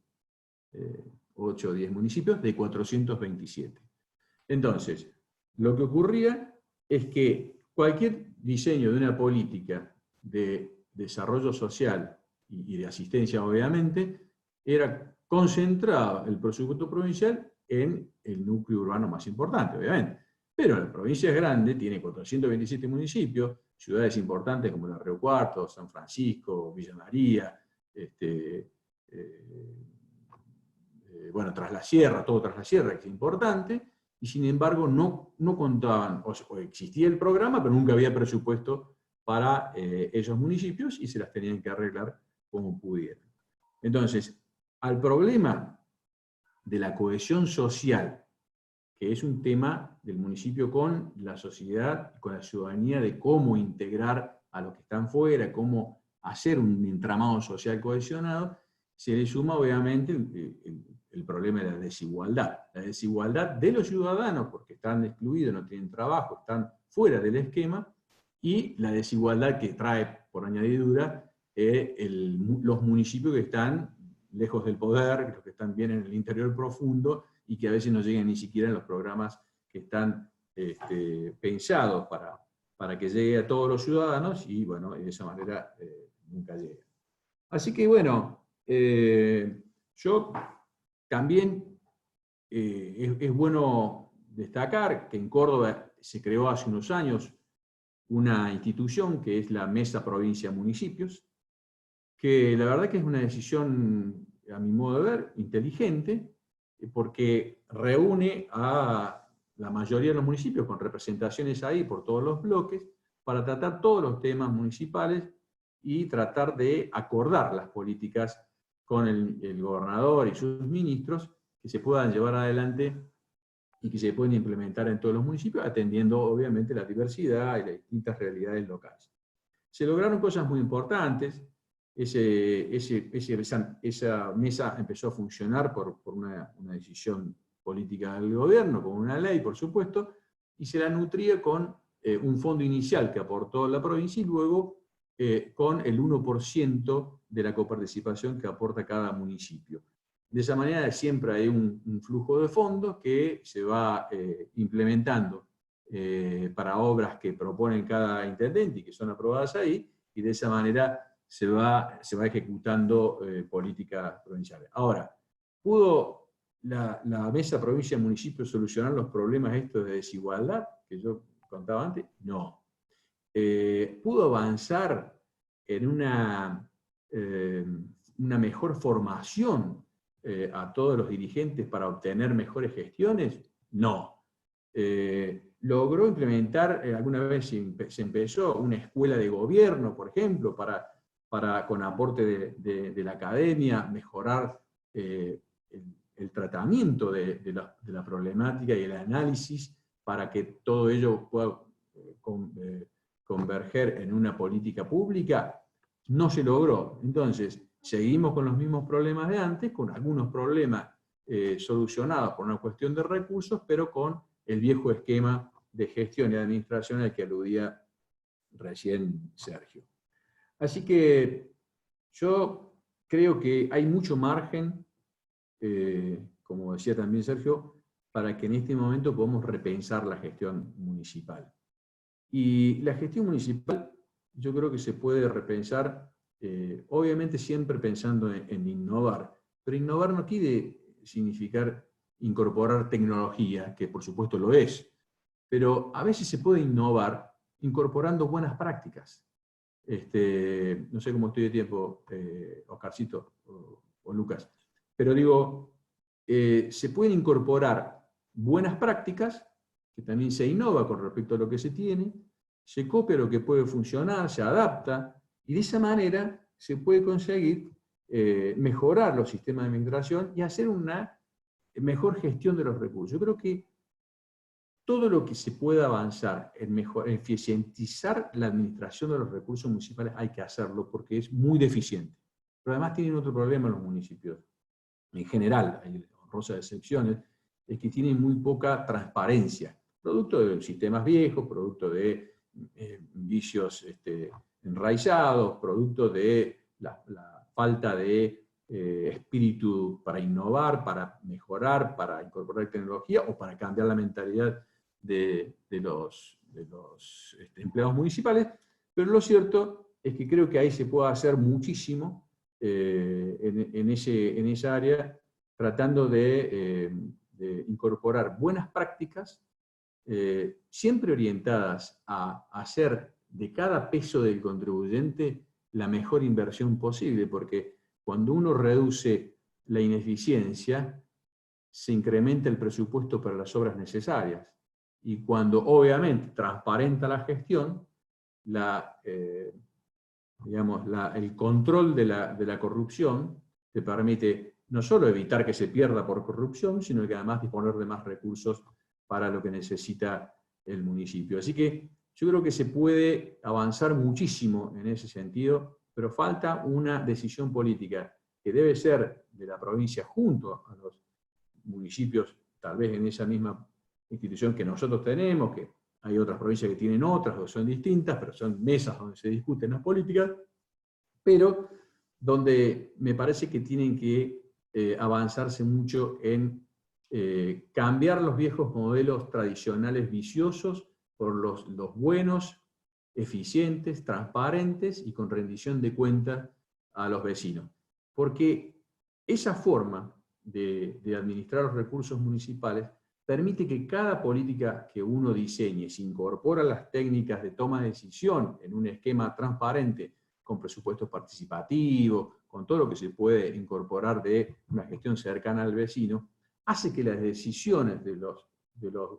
8 o 10 municipios de 427. Entonces, lo que ocurría es que cualquier diseño de una política de desarrollo social y de asistencia, obviamente, era concentrar el presupuesto provincial en el núcleo urbano más importante, obviamente. Pero la provincia es grande, tiene 427 municipios, ciudades importantes como la Río Cuarto, San Francisco, Villa María, bueno, Tras la Sierra, todo Tras la Sierra, que es importante, y sin embargo no contaban, o existía el programa, pero nunca había presupuesto para esos municipios y se las tenían que arreglar como pudieran. Entonces, al problema de la cohesión social, que es un tema del municipio con la sociedad, con la ciudadanía, de cómo integrar a los que están fuera, cómo hacer un entramado social cohesionado, se le suma obviamente el problema de la desigualdad de los ciudadanos, porque están excluidos, no tienen trabajo, están fuera del esquema, y la desigualdad que trae, por añadidura, los municipios que están lejos del poder, los que están bien en el interior profundo, y que a veces no llegan ni siquiera en los programas que están pensados para que llegue a todos los ciudadanos, y bueno, de esa manera nunca llega. Así que bueno, yo también es bueno destacar que en Córdoba se creó hace unos años una institución que es la Mesa Provincia Municipios, que la verdad que es una decisión, a mi modo de ver, inteligente, porque reúne a la mayoría de los municipios con representaciones ahí por todos los bloques para tratar todos los temas municipales y tratar de acordar las políticas con el gobernador y sus ministros que se puedan llevar adelante y que se pueden implementar en todos los municipios, atendiendo obviamente la diversidad y las distintas realidades locales. Se lograron cosas muy importantes. Esa mesa empezó a funcionar por una decisión política del gobierno, con una ley, por supuesto, y se la nutría con un fondo inicial que aportó la provincia y luego con el 1% de la coparticipación que aporta cada municipio. De esa manera siempre hay un flujo de fondos que se va implementando para obras que proponen cada intendente y que son aprobadas ahí, y de esa manera se va ejecutando políticas provinciales. Ahora, ¿pudo la mesa provincia-municipio solucionar los problemas estos de desigualdad que yo contaba antes? No. ¿Pudo avanzar en una mejor formación a todos los dirigentes para obtener mejores gestiones? No. ¿Logró implementar, alguna vez se empezó, una escuela de gobierno, por ejemplo, para con aporte de la academia, mejorar el tratamiento de la problemática y el análisis para que todo ello pueda converger en una política pública? No se logró. Entonces, seguimos con los mismos problemas de antes, con algunos problemas solucionados por una cuestión de recursos, pero con el viejo esquema de gestión y administración al que aludía recién Sergio. Así que yo creo que hay mucho margen, como decía también Sergio, para que en este momento podamos repensar la gestión municipal. Y la gestión municipal yo creo que se puede repensar, obviamente siempre pensando en innovar, pero innovar no quiere significar incorporar tecnología, que por supuesto lo es, pero a veces se puede innovar incorporando buenas prácticas. No sé cómo estoy de tiempo, Oscarcito o Lucas, pero digo, se pueden incorporar buenas prácticas, que también se innova con respecto a lo que se tiene, se copia lo que puede funcionar, se adapta, y de esa manera se puede conseguir mejorar los sistemas de administración y hacer una mejor gestión de los recursos. Yo creo que todo lo que se pueda avanzar en eficientizar la administración de los recursos municipales hay que hacerlo porque es muy deficiente. Pero además tienen otro problema los municipios. En general, hay honrosas excepciones, es que tienen muy poca transparencia, producto de sistemas viejos, producto de vicios enraizados, producto de la falta de espíritu para innovar, para mejorar, para incorporar tecnología o para cambiar la mentalidad de los empleados municipales, pero lo cierto es que creo que ahí se puede hacer muchísimo en esa área, tratando de incorporar buenas prácticas, siempre orientadas a hacer de cada peso del contribuyente la mejor inversión posible, porque cuando uno reduce la ineficiencia, se incrementa el presupuesto para las obras necesarias. Y cuando obviamente transparenta la gestión, el control de la corrupción te permite no solo evitar que se pierda por corrupción, sino que además disponer de más recursos para lo que necesita el municipio. Así que yo creo que se puede avanzar muchísimo en ese sentido, pero falta una decisión política que debe ser de la provincia junto a los municipios, tal vez en esa misma institución que nosotros tenemos, que hay otras provincias que tienen otras, o son distintas, pero son mesas donde se discuten las políticas, pero donde me parece que tienen que avanzarse mucho en cambiar los viejos modelos tradicionales viciosos por los buenos, eficientes, transparentes y con rendición de cuentas a los vecinos. Porque esa forma de administrar los recursos municipales permite que cada política que uno diseñe, se incorpora las técnicas de toma de decisión en un esquema transparente, con presupuestos participativos, con todo lo que se puede incorporar de una gestión cercana al vecino, hace que las decisiones de los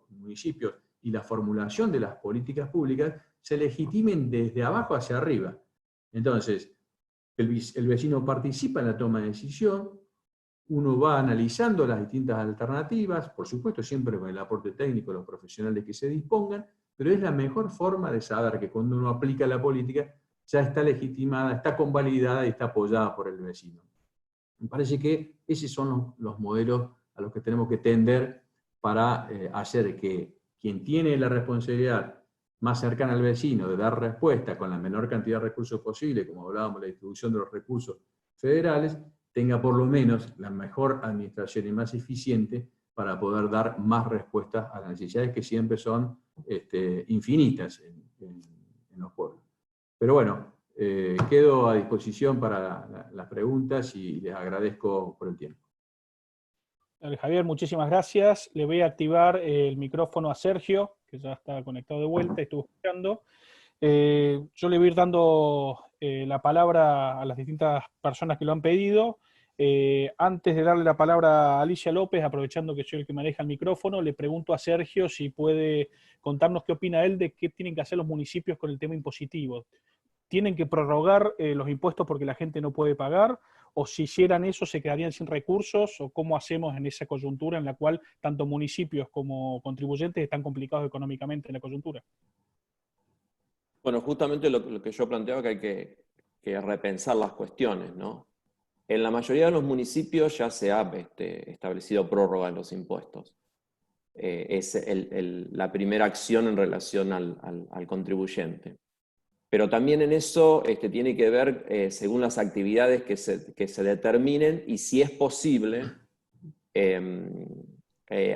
municipios y la formulación de las políticas públicas se legitimen desde abajo hacia arriba. Entonces, el vecino participa en la toma de decisión, uno va analizando las distintas alternativas, por supuesto siempre con el aporte técnico de los profesionales que se dispongan, pero es la mejor forma de saber que cuando uno aplica la política ya está legitimada, está convalidada y está apoyada por el vecino. Me parece que esos son los modelos a los que tenemos que tender para hacer que quien tiene la responsabilidad más cercana al vecino de dar respuesta con la menor cantidad de recursos posible, como hablábamos de la distribución de los recursos federales, tenga por lo menos la mejor administración y más eficiente para poder dar más respuestas a las necesidades que siempre son infinitas en los pueblos. Pero bueno, quedo a disposición para las preguntas y les agradezco por el tiempo. Javier, muchísimas gracias. Le voy a activar el micrófono a Sergio, que ya está conectado de vuelta, estuvo escuchando. Yo le voy a ir dando la palabra a las distintas personas que lo han pedido. Antes de darle la palabra a Alicia López, aprovechando que soy el que maneja el micrófono, le pregunto a Sergio si puede contarnos qué opina él de qué tienen que hacer los municipios con el tema impositivo. ¿Tienen que prorrogar los impuestos porque la gente no puede pagar? ¿O si hicieran eso se quedarían sin recursos? ¿O cómo hacemos en esa coyuntura en la cual tanto municipios como contribuyentes están complicados económicamente en la coyuntura? Bueno, justamente lo que yo planteaba que hay que repensar las cuestiones, ¿no? En la mayoría de los municipios ya se ha establecido prórroga en los impuestos. Es la primera acción en relación al contribuyente. Pero también en eso tiene que ver, según las actividades que se determinen, y si es posible,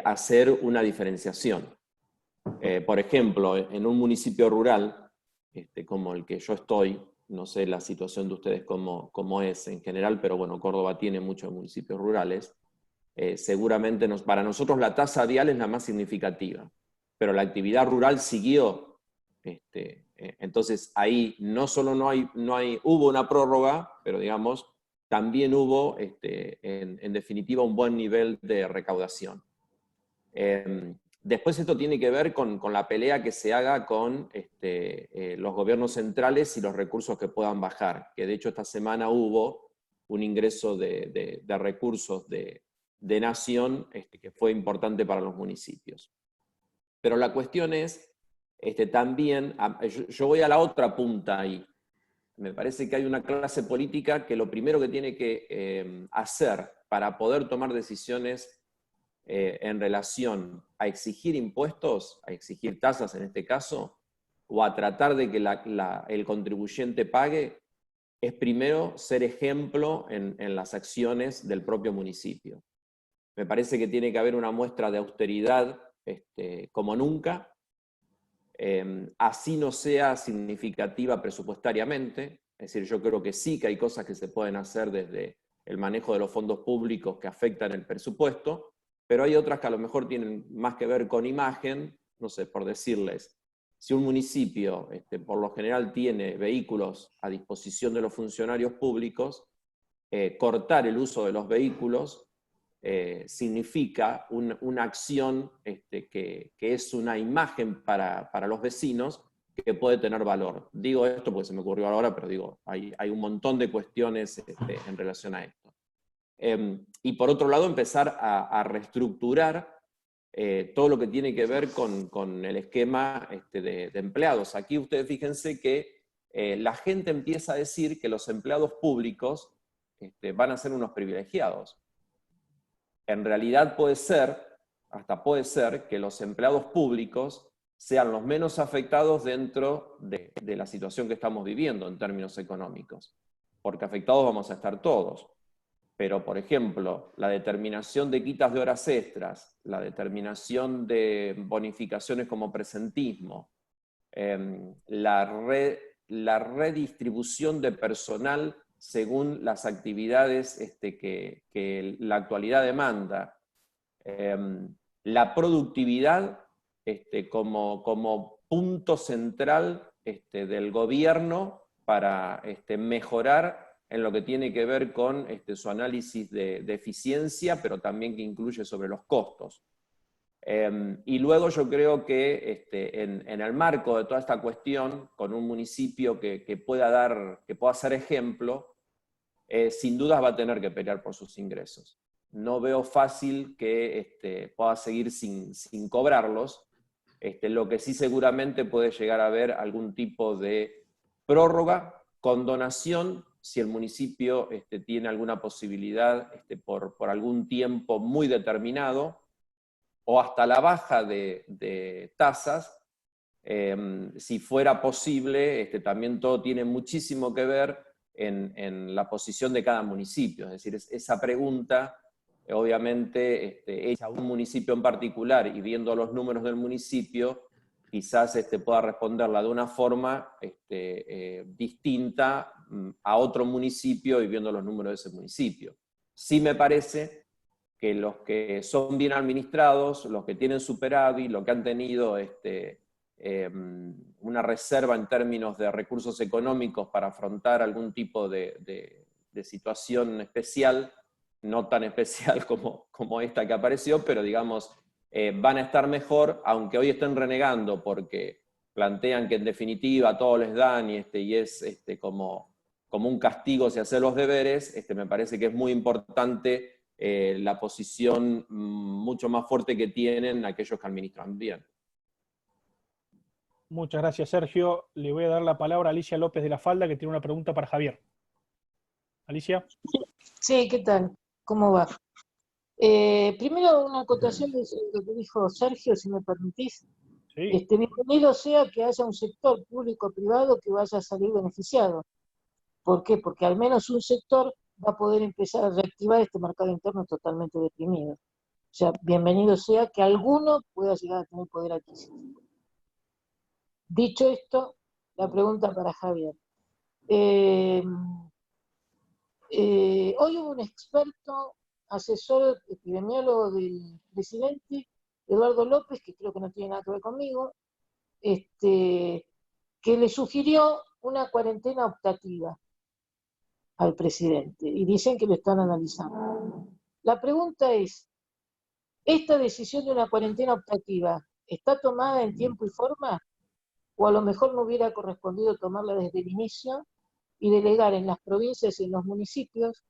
hacer una diferenciación. Por ejemplo, en un municipio rural, como el que yo estoy, no sé la situación de ustedes cómo es en general, pero bueno, Córdoba tiene muchos municipios rurales. Seguramente para nosotros la tasa vial es la más significativa, pero la actividad rural siguió. Entonces ahí no solo hubo una prórroga, pero digamos, también hubo en definitiva un buen nivel de recaudación. Después esto tiene que ver con la pelea que se haga con los gobiernos centrales y los recursos que puedan bajar, que de hecho esta semana hubo un ingreso de recursos de nación que fue importante para los municipios. Pero la cuestión es, también, yo voy a la otra punta ahí. Me parece que hay una clase política que lo primero que tiene que hacer para poder tomar decisiones en relación a exigir impuestos, a exigir tasas en este caso, o a tratar de que el contribuyente pague, es primero ser ejemplo en las acciones del propio municipio. Me parece que tiene que haber una muestra de austeridad como nunca, así no sea significativa presupuestariamente. Es decir, yo creo que sí que hay cosas que se pueden hacer desde el manejo de los fondos públicos que afectan el presupuesto, pero hay otras que a lo mejor tienen más que ver con imagen. No sé, por decirles, si un municipio por lo general tiene vehículos a disposición de los funcionarios públicos, cortar el uso de los vehículos significa una acción que es una imagen para los vecinos que puede tener valor. Digo esto porque se me ocurrió ahora, pero digo, hay un montón de cuestiones en relación a esto. Y por otro lado, empezar a reestructurar todo lo que tiene que ver con el esquema de empleados. Aquí ustedes fíjense que la gente empieza a decir que los empleados públicos van a ser unos privilegiados. En realidad hasta puede ser que los empleados públicos sean los menos afectados dentro de la situación que estamos viviendo en términos económicos, porque afectados vamos a estar todos. Pero, por ejemplo, la determinación de quitas de horas extras, la determinación de bonificaciones como presentismo, la redistribución de personal según las actividades que la actualidad demanda, la productividad como punto central del gobierno para mejorar en lo que tiene que ver con su análisis de eficiencia, pero también que incluye sobre los costos. Y luego yo creo que en el marco de toda esta cuestión, con un municipio que pueda ser ejemplo, sin dudas va a tener que pelear por sus ingresos. No veo fácil que pueda seguir sin cobrarlos. Lo que sí seguramente puede llegar a haber algún tipo de prórroga, condonación, si el municipio tiene alguna posibilidad por algún tiempo muy determinado, o hasta la baja de tasas, si fuera posible. También todo tiene muchísimo que ver en la posición de cada municipio. Es decir, esa pregunta, obviamente, hecha a un municipio en particular y viendo los números del municipio, quizás pueda responderla de una forma distinta a otro municipio y viendo los números de ese municipio. Sí me parece que los que son bien administrados, los que tienen superávit, los que han tenido una reserva en términos de recursos económicos para afrontar algún tipo de situación especial, no tan especial como esta que apareció, pero digamos, van a estar mejor, aunque hoy estén renegando porque plantean que en definitiva a todos les dan y es como un castigo si hacer los deberes. Me parece que es muy importante la posición mucho más fuerte que tienen aquellos que administran bien. Muchas gracias, Sergio. Le voy a dar la palabra a Alicia López de la Falda, que tiene una pregunta para Javier. Alicia. Sí, ¿qué tal? ¿Cómo va? Primero una acotación de lo que dijo Sergio, si me permitís. Sí. Bienvenido sea que haya un sector público-privado que vaya a salir beneficiado. ¿Por qué? Porque al menos un sector va a poder empezar a reactivar este mercado interno totalmente deprimido. O sea, bienvenido sea que alguno pueda llegar a tener poder adquisitivo. Dicho esto, la pregunta para Javier. Hoy hubo un experto, asesor epidemiólogo del presidente, Eduardo López, que creo que no tiene nada que ver conmigo, que le sugirió una cuarentena optativa al presidente, y dicen que lo están analizando. La pregunta es, ¿esta decisión de una cuarentena optativa está tomada en tiempo y forma? ¿O a lo mejor no hubiera correspondido tomarla desde el inicio y delegar en las provincias y en los municipios,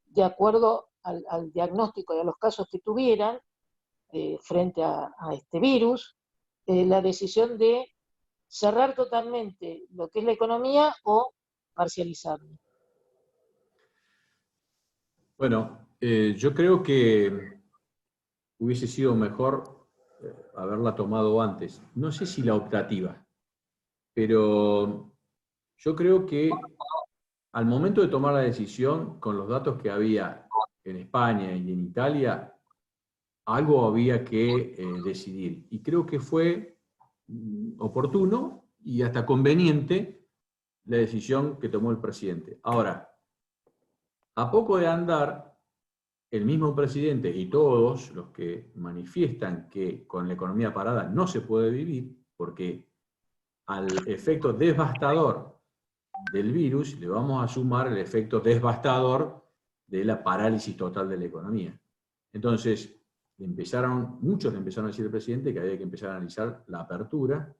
de acuerdo al diagnóstico y a los casos que tuvieran frente a este virus, la decisión de cerrar totalmente lo que es la economía o parcializarla? Bueno, yo creo que hubiese sido mejor haberla tomado antes. No sé si la optativa, pero yo creo que al momento de tomar la decisión, con los datos que había en España y en Italia, algo había que decidir. Y creo que fue oportuno y hasta conveniente la decisión que tomó el presidente. Ahora, a poco de andar, el mismo presidente y todos los que manifiestan que con la economía parada no se puede vivir, porque al efecto devastador del virus le vamos a sumar el efecto devastador de la parálisis total de la economía. Entonces, muchos le empezaron a decir al presidente que había que empezar a analizar la apertura.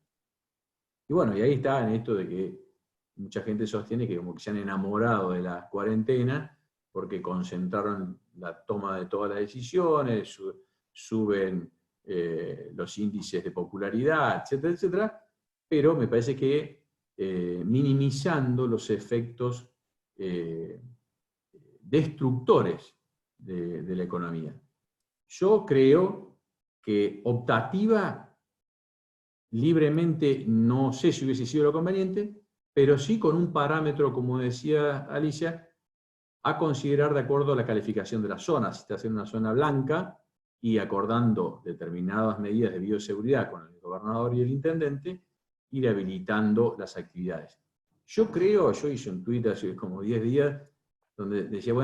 Y bueno, y ahí está en esto de que mucha gente sostiene que como que se han enamorado de la cuarentena porque concentraron la toma de todas las decisiones, suben los índices de popularidad, etcétera, etcétera, pero me parece que minimizando los efectos destructores de la economía. Yo creo que optativa, libremente, no sé si hubiese sido lo conveniente, pero sí con un parámetro, como decía Alicia, a considerar de acuerdo a la calificación de la zona. Si estás en una zona blanca y acordando determinadas medidas de bioseguridad con el gobernador y el intendente, ir habilitando las actividades. Yo hice un tuit hace como 10 días donde decía,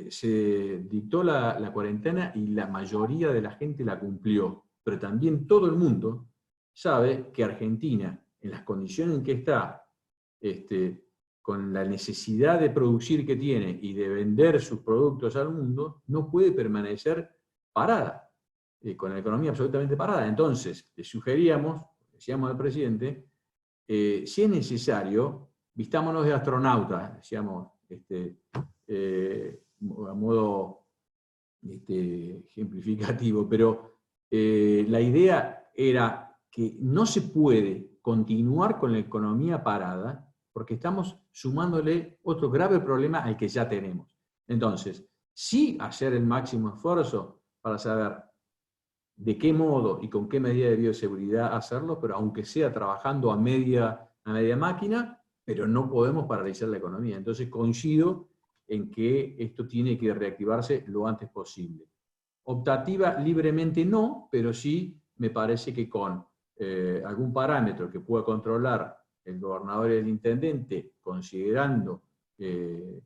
se dictó la cuarentena y la mayoría de la gente la cumplió, pero también todo el mundo sabe que Argentina, en las condiciones en que está, con la necesidad de producir que tiene y de vender sus productos al mundo, no puede permanecer parada, con la economía absolutamente parada. Entonces, le sugeríamos, decíamos al presidente, si es necesario, vistámonos de astronautas, decíamos, a modo ejemplificativo, pero la idea era que no se puede continuar con la economía parada porque estamos sumándole otro grave problema al que ya tenemos. Entonces, sí hacer el máximo esfuerzo para saber de qué modo y con qué medida de bioseguridad hacerlo, pero aunque sea trabajando a media máquina, pero no podemos paralizar la economía. Entonces coincido en que esto tiene que reactivarse lo antes posible. Optativa libremente no, pero sí me parece que con algún parámetro que pueda controlar el gobernador y el intendente, considerando el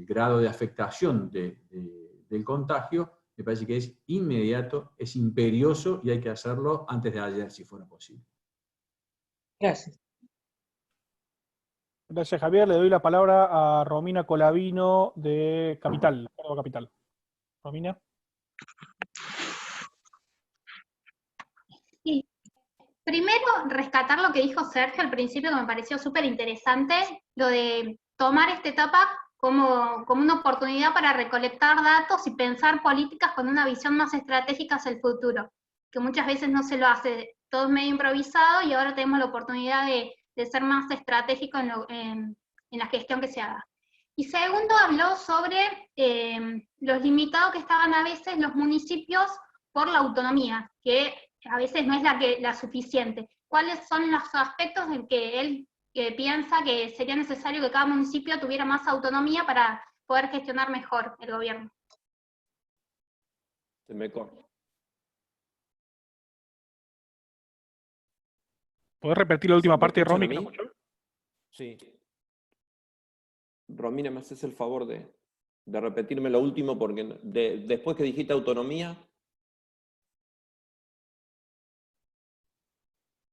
grado de afectación del contagio, me parece que es inmediato, es imperioso y hay que hacerlo antes de ayer, si fuera posible. Gracias. Gracias, Javier. Le doy la palabra a Romina Colavino de Capital, Córdoba Capital. Romina. Sí. Primero, rescatar lo que dijo Sergio al principio, que me pareció súper interesante, lo de tomar esta etapa como una oportunidad para recolectar datos y pensar políticas con una visión más estratégica hacia el futuro, que muchas veces no se lo hace, todo es medio improvisado y ahora tenemos la oportunidad de ser más estratégico en la gestión que se haga. Y segundo, habló sobre los limitados que estaban a veces los municipios por la autonomía, que a veces no es la suficiente. ¿Cuáles son los aspectos en que él piensa que sería necesario que cada municipio tuviera más autonomía para poder gestionar mejor el gobierno? Se me corta. ¿Podés repetir la última parte, escuchan Romy? a que no mí? escuché? Sí. Romina, ¿me haces el favor de repetirme lo último? Porque después que dijiste autonomía...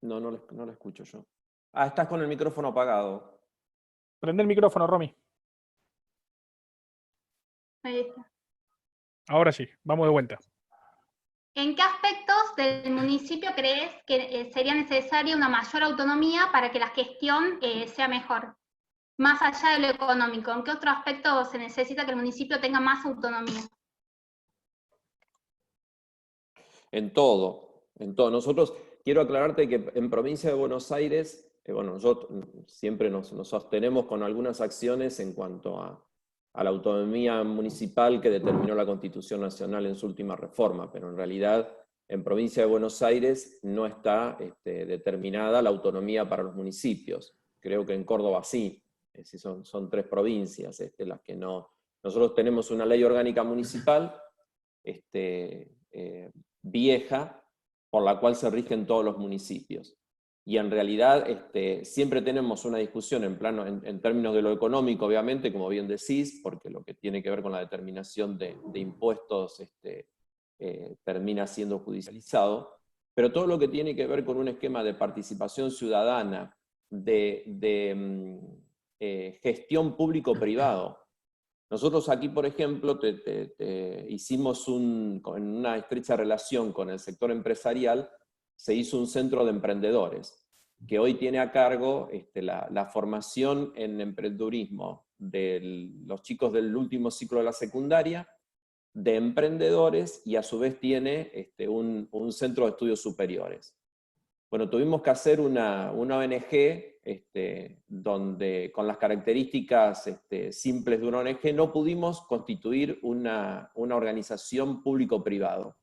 No la escucho yo. Ah, estás con el micrófono apagado. Prende el micrófono, Romy. Ahí está. Ahora sí, vamos de vuelta. ¿En qué aspectos del municipio crees que sería necesaria una mayor autonomía para que la gestión sea mejor? Más allá de lo económico, ¿en qué otro aspecto se necesita que el municipio tenga más autonomía? En todo, en todo. Nosotros, quiero aclararte que en provincia de Buenos Aires, bueno, siempre nos sostenemos con algunas acciones en cuanto a la autonomía municipal que determinó la Constitución Nacional en su última reforma, pero en realidad en provincia de Buenos Aires no está determinada la autonomía para los municipios. Creo que en Córdoba sí, es decir, son 3 provincias las que no. Nosotros tenemos una ley orgánica municipal vieja, por la cual se rigen todos los municipios. Y en realidad siempre tenemos una discusión en términos de lo económico, obviamente, como bien decís, porque lo que tiene que ver con la determinación de impuestos termina siendo judicializado, pero todo lo que tiene que ver con un esquema de participación ciudadana, de gestión público-privado. Nosotros aquí, por ejemplo, hicimos en una estrecha relación con el sector empresarial, se hizo un centro de emprendedores, que hoy tiene a cargo la formación en emprendedurismo de los chicos del último ciclo de la secundaria, de emprendedores, y a su vez tiene un centro de estudios superiores. Bueno, tuvimos que hacer una ONG donde con las características simples de una ONG no pudimos constituir una organización público-privado.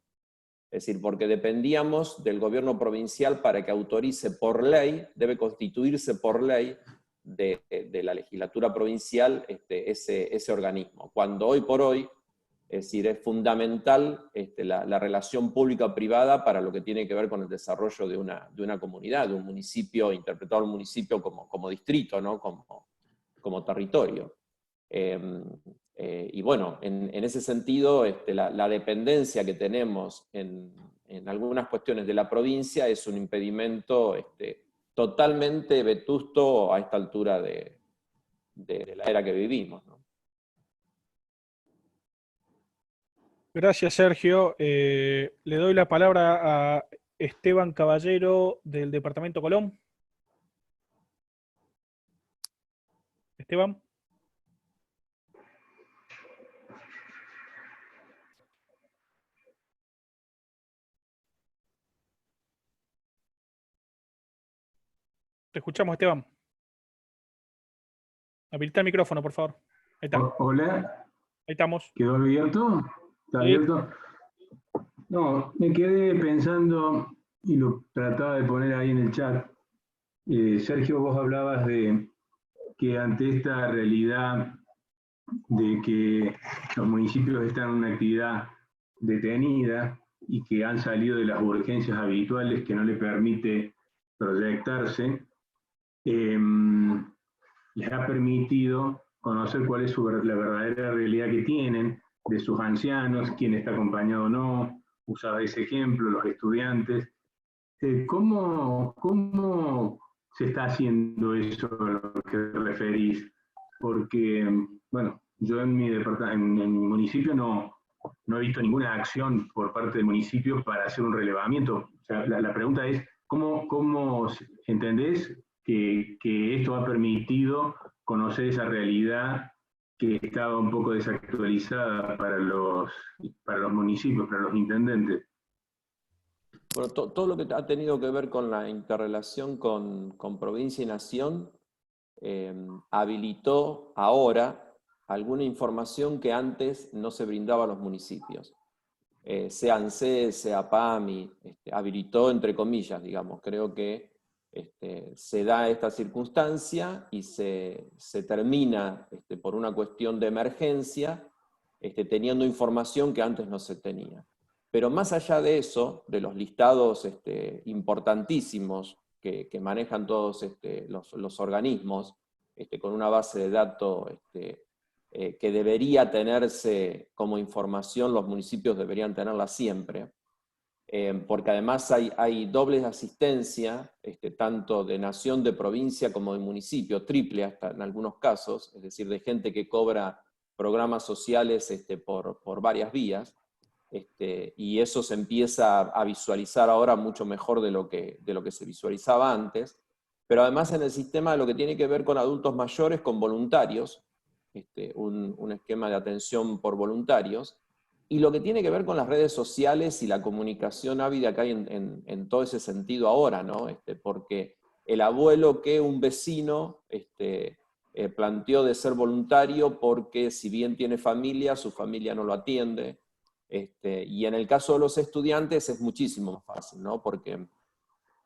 Es decir, porque dependíamos del gobierno provincial para que autorice por ley, debe constituirse por ley de la legislatura provincial ese organismo. Cuando hoy por hoy, es decir, es fundamental la relación pública-privada para lo que tiene que ver con el desarrollo de una comunidad, de un municipio, interpretado el municipio como distrito, ¿no? como territorio. Y bueno, en ese sentido, la dependencia que tenemos en algunas cuestiones de la provincia es un impedimento totalmente vetusto a esta altura de la era que vivimos, ¿no? Gracias, Sergio. Le doy la palabra a Esteban Caballero del Departamento Colón. Esteban. Te escuchamos, Esteban. Habilita el micrófono, por favor. Ahí está. Hola. Ahí estamos. ¿Quedó abierto? ¿Está abierto? No, me quedé pensando, y lo trataba de poner ahí en el chat. Sergio, vos hablabas de que ante esta realidad de que los municipios están en una actividad detenida y que han salido de las urgencias habituales que no le permite proyectarse, les ha permitido conocer cuál es la verdadera realidad que tienen de sus ancianos, quién está acompañado o no. Usaba ese ejemplo, los estudiantes. ¿Cómo se está haciendo eso a lo que referís? Porque, bueno, yo en mi departamento, en mi municipio no he visto ninguna acción por parte del municipio para hacer un relevamiento. O sea, la pregunta es, ¿cómo entendés que esto ha permitido conocer esa realidad que estaba un poco desactualizada para los municipios, para los intendentes? Bueno, todo lo que ha tenido que ver con la interrelación con provincia y nación habilitó ahora alguna información que antes no se brindaba a los municipios. Sea ANSES, sea PAMI, habilitó entre comillas, digamos. Creo que se da esta circunstancia y se termina por una cuestión de emergencia teniendo información que antes no se tenía. Pero más allá de eso, de los listados importantísimos que manejan todos los organismos, con una base de datos que debería tenerse como información, los municipios deberían tenerla siempre, porque además hay doble asistencia, tanto de nación, de provincia, como de municipio, triple hasta en algunos casos, es decir, de gente que cobra programas sociales por varias vías. Y eso se empieza a visualizar ahora mucho mejor de lo que se visualizaba antes, pero además en el sistema de lo que tiene que ver con adultos mayores, con voluntarios, un esquema de atención por voluntarios, y lo que tiene que ver con las redes sociales y la comunicación ávida que hay en todo ese sentido ahora, ¿no? Porque el abuelo que un vecino planteó de ser voluntario porque si bien tiene familia, su familia no lo atiende. Y en el caso de los estudiantes es muchísimo más fácil, ¿no? Porque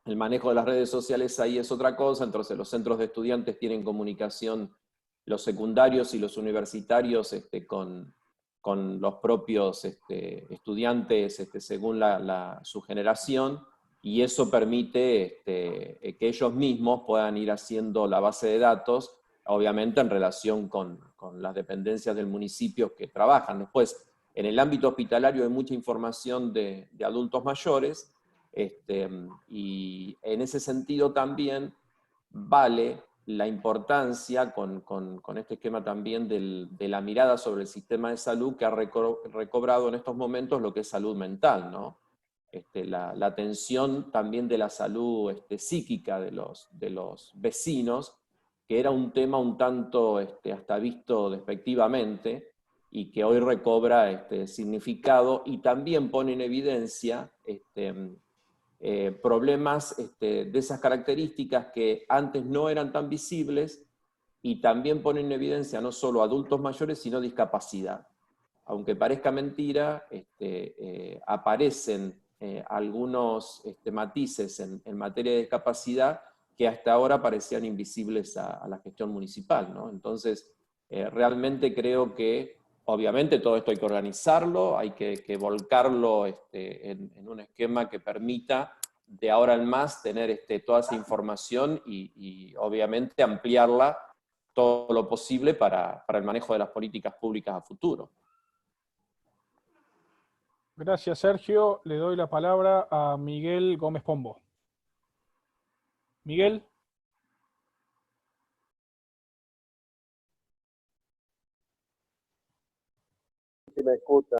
el manejo de las redes sociales ahí es otra cosa, entonces los centros de estudiantes tienen comunicación, los secundarios y los universitarios con los propios estudiantes según su generación, y eso permite que ellos mismos puedan ir haciendo la base de datos, obviamente en relación con las dependencias del municipio que trabajan. Después, en el ámbito hospitalario hay mucha información de adultos mayores, y en ese sentido también vale la importancia con este esquema también de la mirada sobre el sistema de salud que ha recobrado en estos momentos lo que es salud mental, ¿no? La atención también de la salud psíquica de los vecinos, que era un tema un tanto hasta visto despectivamente, y que hoy recobra significado y también pone en evidencia problemas de esas características que antes no eran tan visibles, y también pone en evidencia no solo adultos mayores, sino discapacidad. Aunque parezca mentira, aparecen algunos matices en materia de discapacidad que hasta ahora parecían invisibles a la gestión municipal, ¿no? Entonces, realmente creo que obviamente todo esto hay que organizarlo, hay que volcarlo en un esquema que permita de ahora en más tener toda esa información y obviamente ampliarla todo lo posible para el manejo de las políticas públicas a futuro. Gracias, Sergio. Le doy la palabra a Miguel Gómez Pombo. Miguel. Si me escucha.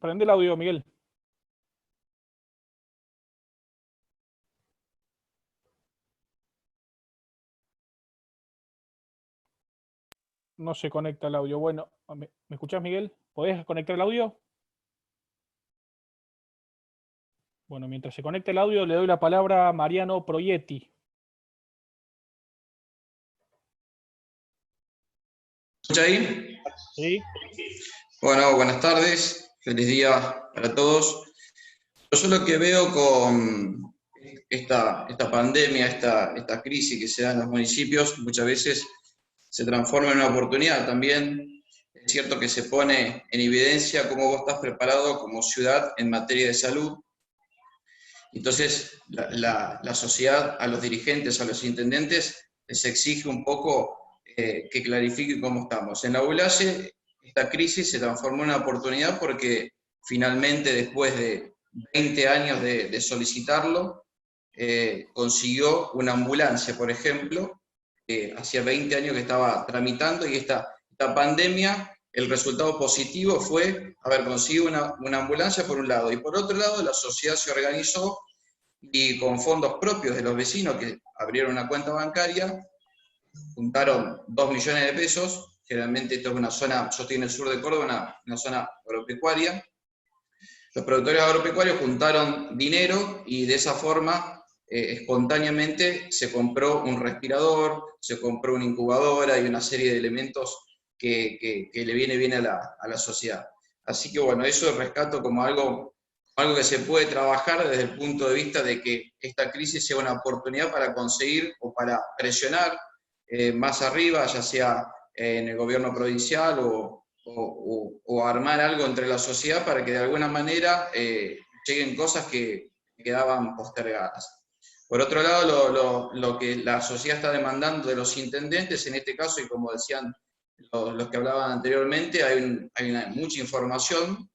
Prende el audio, Miguel. No se conecta el audio. Bueno, ¿me escuchás, Miguel? ¿Podés conectar el audio? Bueno, mientras se conecta el audio, le doy la palabra a Mariano Proietti. ¿Escucha ahí? Sí. Bueno, buenas tardes, feliz día para todos. Yo lo que veo con esta pandemia, esta crisis que se da en los municipios, muchas veces se transforma en una oportunidad. También es cierto que se pone en evidencia cómo vos estás preparado como ciudad en materia de salud. Entonces, la sociedad, a los dirigentes, a los intendentes, les exige un poco que clarifiquen cómo estamos. En la ULACE, esta crisis se transformó en una oportunidad porque finalmente, después de 20 años de solicitarlo, consiguió una ambulancia, por ejemplo, hacía 20 años que estaba tramitando, y esta pandemia, el resultado positivo fue haber conseguido una ambulancia por un lado, y por otro lado la sociedad se organizó y con fondos propios de los vecinos que abrieron una cuenta bancaria, juntaron 2 millones de pesos. Generalmente esto es una zona, yo estoy en el sur de Córdoba, una zona agropecuaria. Los productores agropecuarios juntaron dinero y de esa forma, espontáneamente, se compró un respirador, se compró una incubadora y una serie de elementos que le viene bien a la sociedad. Así que bueno, eso rescato como algo que se puede trabajar desde el punto de vista de que esta crisis sea una oportunidad para conseguir o para presionar más arriba, ya sea en el gobierno provincial o armar algo entre la sociedad para que de alguna manera lleguen cosas que quedaban postergadas. Por otro lado, lo que la sociedad está demandando de los intendentes, en este caso, y como decían los que hablaban anteriormente, hay mucha información,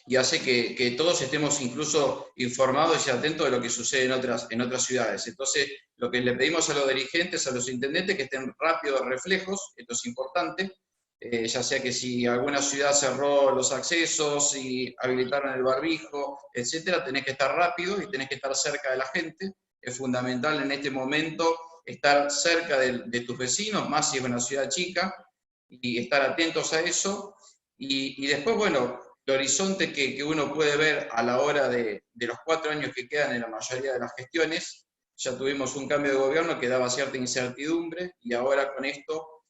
y hace que todos estemos incluso informados y atentos de lo que sucede en otras ciudades. Entonces, lo que le pedimos a los dirigentes, a los intendentes, que estén rápidos reflejos, esto es importante, ya sea que si alguna ciudad cerró los accesos y habilitaron el barbijo, etcétera, tenés que estar rápido y tenés que estar cerca de la gente. Es fundamental en este momento estar cerca de tus vecinos, más si es una ciudad chica, y estar atentos a eso. Y después, bueno, el horizonte que uno puede ver a la hora de los 4 años que quedan en la mayoría de las gestiones. Ya tuvimos un cambio de gobierno que daba cierta incertidumbre, y ahora con esto,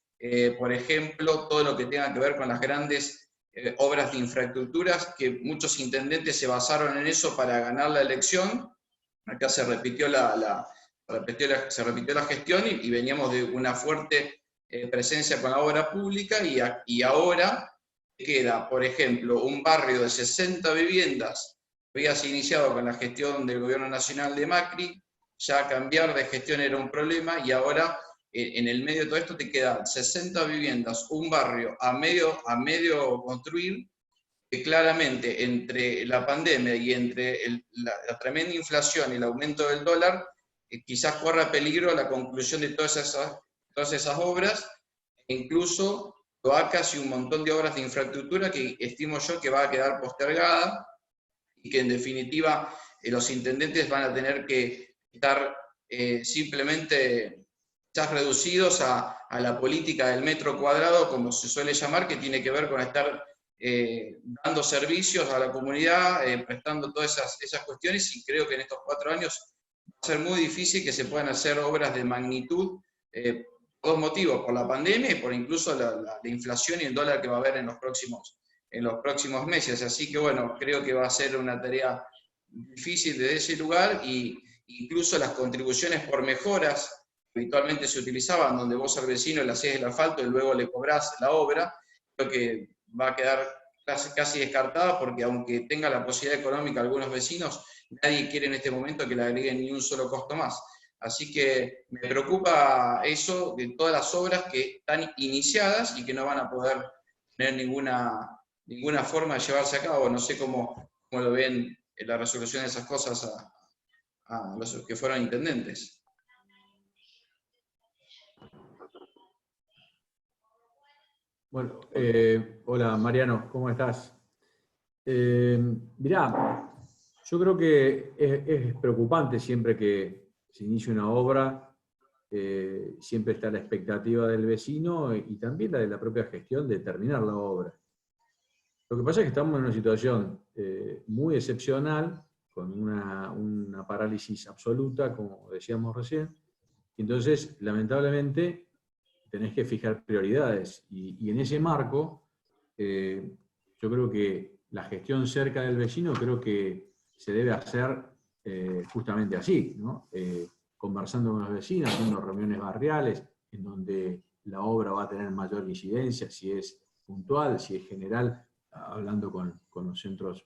por ejemplo, todo lo que tenga que ver con las grandes obras de infraestructuras, que muchos intendentes se basaron en eso para ganar la elección. Acá se repitió la gestión y veníamos de una fuerte presencia con la obra pública, y ahora queda, por ejemplo, un barrio de 60 viviendas que habías iniciado con la gestión del gobierno nacional de Macri. Ya cambiar de gestión era un problema, y ahora en el medio de todo esto te quedan 60 viviendas, un barrio a medio construir, que claramente entre la pandemia y entre la tremenda inflación y el aumento del dólar, quizás corra peligro la conclusión de todas esas obras, e incluso cloacas y un montón de obras de infraestructura que estimo yo que va a quedar postergada, y que en definitiva los intendentes van a tener que estar simplemente quizás reducidos a la política del metro cuadrado, como se suele llamar, que tiene que ver con estar dando servicios a la comunidad, prestando todas esas cuestiones, y creo que en estos 4 años va a ser muy difícil que se puedan hacer obras de magnitud, por 2 motivos: por la pandemia y por incluso la inflación y el dólar que va a haber en los próximos meses. Así que bueno, creo que va a ser una tarea difícil desde ese lugar, y incluso las contribuciones por mejoras que habitualmente se utilizaban, donde vos al vecino le hacés el asfalto y luego le cobrás la obra, creo que va a quedar casi descartada, porque aunque tenga la posibilidad económica algunos vecinos, nadie quiere en este momento que le agreguen ni un solo costo más. Así que me preocupa eso de todas las obras que están iniciadas y que no van a poder tener ninguna forma de llevarse a cabo. No sé cómo lo ven en la resolución de esas cosas a los que fueron intendentes. Bueno, hola Mariano, ¿cómo estás? Mirá, yo creo que es preocupante siempre que se inicia una obra, siempre está la expectativa del vecino y también la de la propia gestión de terminar la obra. Lo que pasa es que estamos en una situación muy excepcional, con una parálisis absoluta, como decíamos recién, y entonces, lamentablemente, tenés que fijar prioridades, y en ese marco, yo creo que la gestión cerca del vecino creo que se debe hacer justamente así, ¿no? Conversando con los vecinos, haciendo reuniones barriales, en donde la obra va a tener mayor incidencia, si es puntual, si es general, hablando con los centros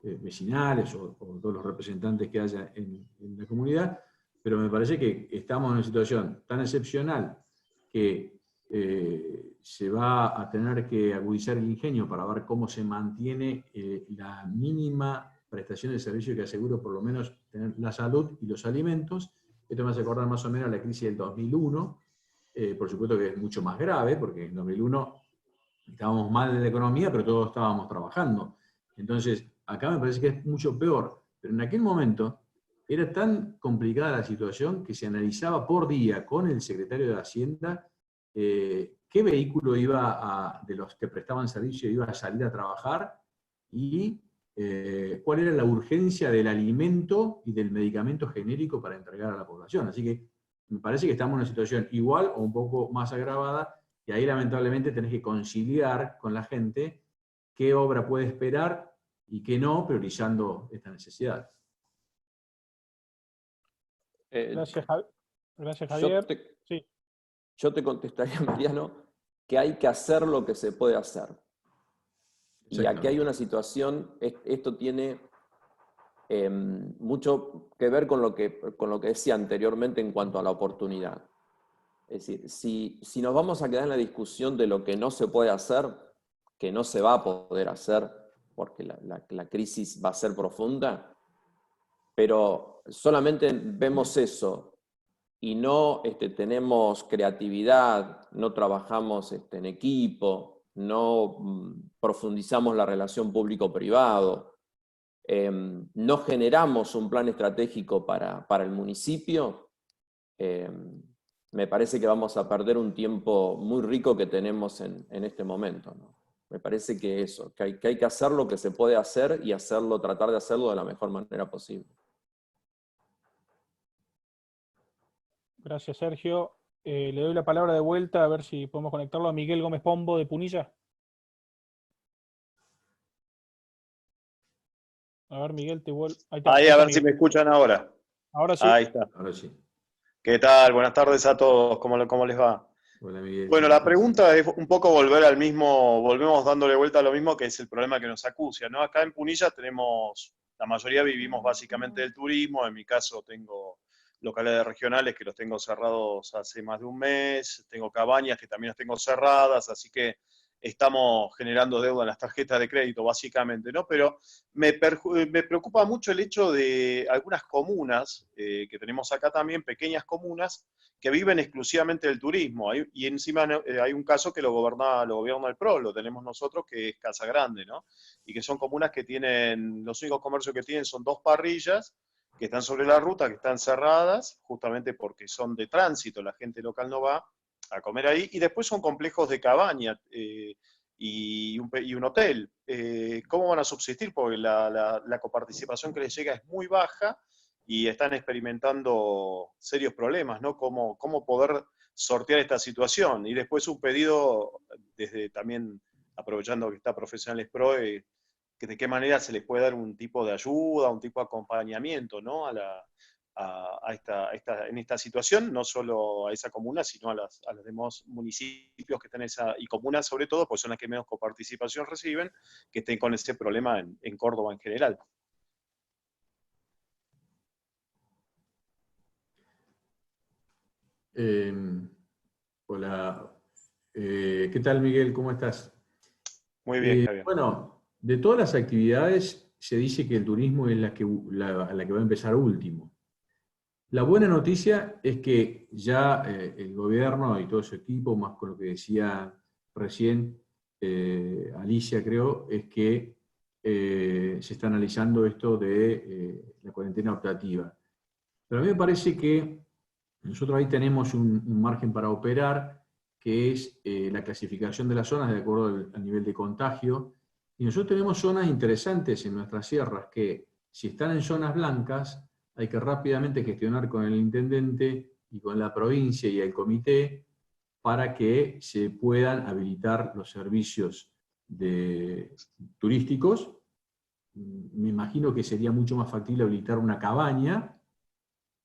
vecinales o todos los representantes que haya en la comunidad, pero me parece que estamos en una situación tan excepcional que se va a tener que agudizar el ingenio para ver cómo se mantiene la mínima prestación de servicio que asegure por lo menos tener la salud y los alimentos. Esto me hace acordar más o menos a la crisis del 2001, por supuesto que es mucho más grave, porque en 2001 estábamos mal en la economía, pero todos estábamos trabajando. Entonces, acá me parece que es mucho peor, pero en aquel momento era tan complicada la situación que se analizaba por día con el secretario de Hacienda qué vehículo de los que prestaban servicio iba a salir a trabajar y cuál era la urgencia del alimento y del medicamento genérico para entregar a la población. Así que me parece que estamos en una situación igual o un poco más agravada, y ahí lamentablemente tenés que conciliar con la gente qué obra puede esperar y qué no, priorizando esta necesidad. Gracias, Javier. Sí. Yo te contestaría, Mariano, que hay que hacer lo que se puede hacer. Y aquí hay una situación, esto tiene mucho que ver con lo que decía anteriormente en cuanto a la oportunidad. Es decir, si nos vamos a quedar en la discusión de lo que no se puede hacer, que no se va a poder hacer, porque la crisis va a ser profunda, pero solamente vemos eso, y no tenemos creatividad, no trabajamos en equipo, no profundizamos la relación público-privado, no generamos un plan estratégico para el municipio, me parece que vamos a perder un tiempo muy rico que tenemos en este momento, ¿no? Me parece que eso, que hay que hacer lo que se puede hacer y tratar de hacerlo de la mejor manera posible. Gracias, Sergio. Le doy la palabra de vuelta a ver si podemos conectarlo a Miguel Gómez Pombo de Punilla. A ver, Miguel, te vuelvo. Ahí, a ver si me escuchan ahora. Ahora sí. Ahí está. Ahora sí. ¿Qué tal? Buenas tardes a todos. ¿Cómo les va? Hola, Miguel. Bueno, la pregunta es un poco volvemos dándole vuelta a lo mismo, que es el problema que nos acucia, ¿no? Acá en Punilla la mayoría vivimos básicamente del turismo. En mi caso tengo locales regionales que los tengo cerrados hace más de un mes, tengo cabañas que también las tengo cerradas, así que estamos generando deuda en las tarjetas de crédito, básicamente, ¿no? Pero me preocupa mucho el hecho de algunas comunas, que tenemos acá también, pequeñas comunas, que viven exclusivamente del turismo. Y encima hay un caso que lo gobierna el PRO, lo tenemos nosotros, que es Casa Grande, ¿no? Y que son comunas que los únicos comercios que tienen son 2 parrillas, que están sobre la ruta, que están cerradas, justamente porque son de tránsito, la gente local no va a comer ahí, y después son complejos de cabaña y un hotel. ¿Cómo van a subsistir? Porque la coparticipación que les llega es muy baja y están experimentando serios problemas, ¿no? ¿Cómo poder sortear esta situación? Y después un pedido, desde también aprovechando que está Profesionales Pro, que de qué manera se les puede dar un tipo de ayuda, un tipo de acompañamiento, ¿no? En esta situación, no solo a esa comuna, sino a los demás municipios que están y comunas sobre todo, pues son las que menos coparticipación reciben, que estén con ese problema en Córdoba en general. Hola, ¿qué tal, Miguel? ¿Cómo estás? Muy bien, Javier. Bueno, de todas las actividades se dice que el turismo es la que va a empezar último. La buena noticia es que ya el gobierno y todo su equipo, más con lo que decía recién Alicia, creo, es que se está analizando esto de la cuarentena optativa. Pero a mí me parece que nosotros ahí tenemos un margen para operar, que es la clasificación de las zonas de acuerdo al nivel de contagio. Y nosotros tenemos zonas interesantes en nuestras sierras que, si están en zonas blancas, hay que rápidamente gestionar con el intendente y con la provincia y el comité para que se puedan habilitar los servicios turísticos me imagino que sería mucho más factible habilitar una cabaña,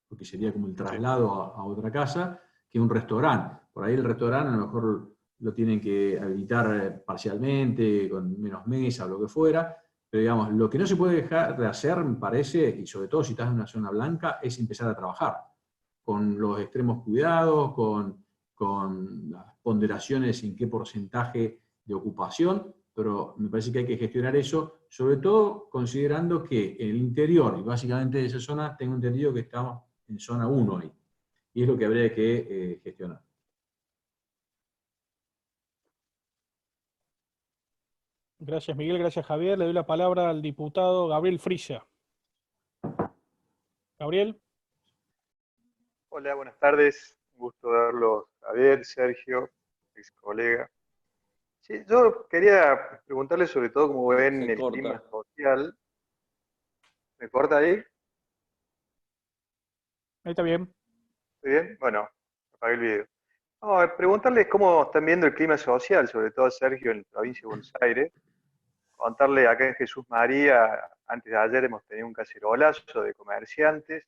porque sería como el traslado a otra casa, que un restaurante. Por ahí el restaurante a lo mejor lo tienen que habilitar parcialmente, con menos mesa o lo que fuera, pero digamos, lo que no se puede dejar de hacer, me parece, y sobre todo si estás en una zona blanca, es empezar a trabajar, con los extremos cuidados, con las ponderaciones en qué porcentaje de ocupación, pero me parece que hay que gestionar eso, sobre todo considerando que en el interior, y básicamente de esa zona, tengo entendido que estamos en zona 1 ahí, y es lo que habría que gestionar. Gracias, Miguel. Gracias, Javier. Le doy la palabra al diputado Gabriel Frisia. Gabriel. Hola, buenas tardes. Un gusto verlos, Javier, Sergio, ex colega. Sí, yo quería preguntarle sobre todo cómo ven Se el corta. clima social. ¿Me corta ahí? Ahí está bien. ¿Estoy bien? Bueno, apagué el video. Vamos a ver, preguntarles cómo están viendo el clima social, sobre todo Sergio en la provincia de Buenos Aires. Contarle acá en Jesús María, antes de ayer hemos tenido un cacerolazo de comerciantes,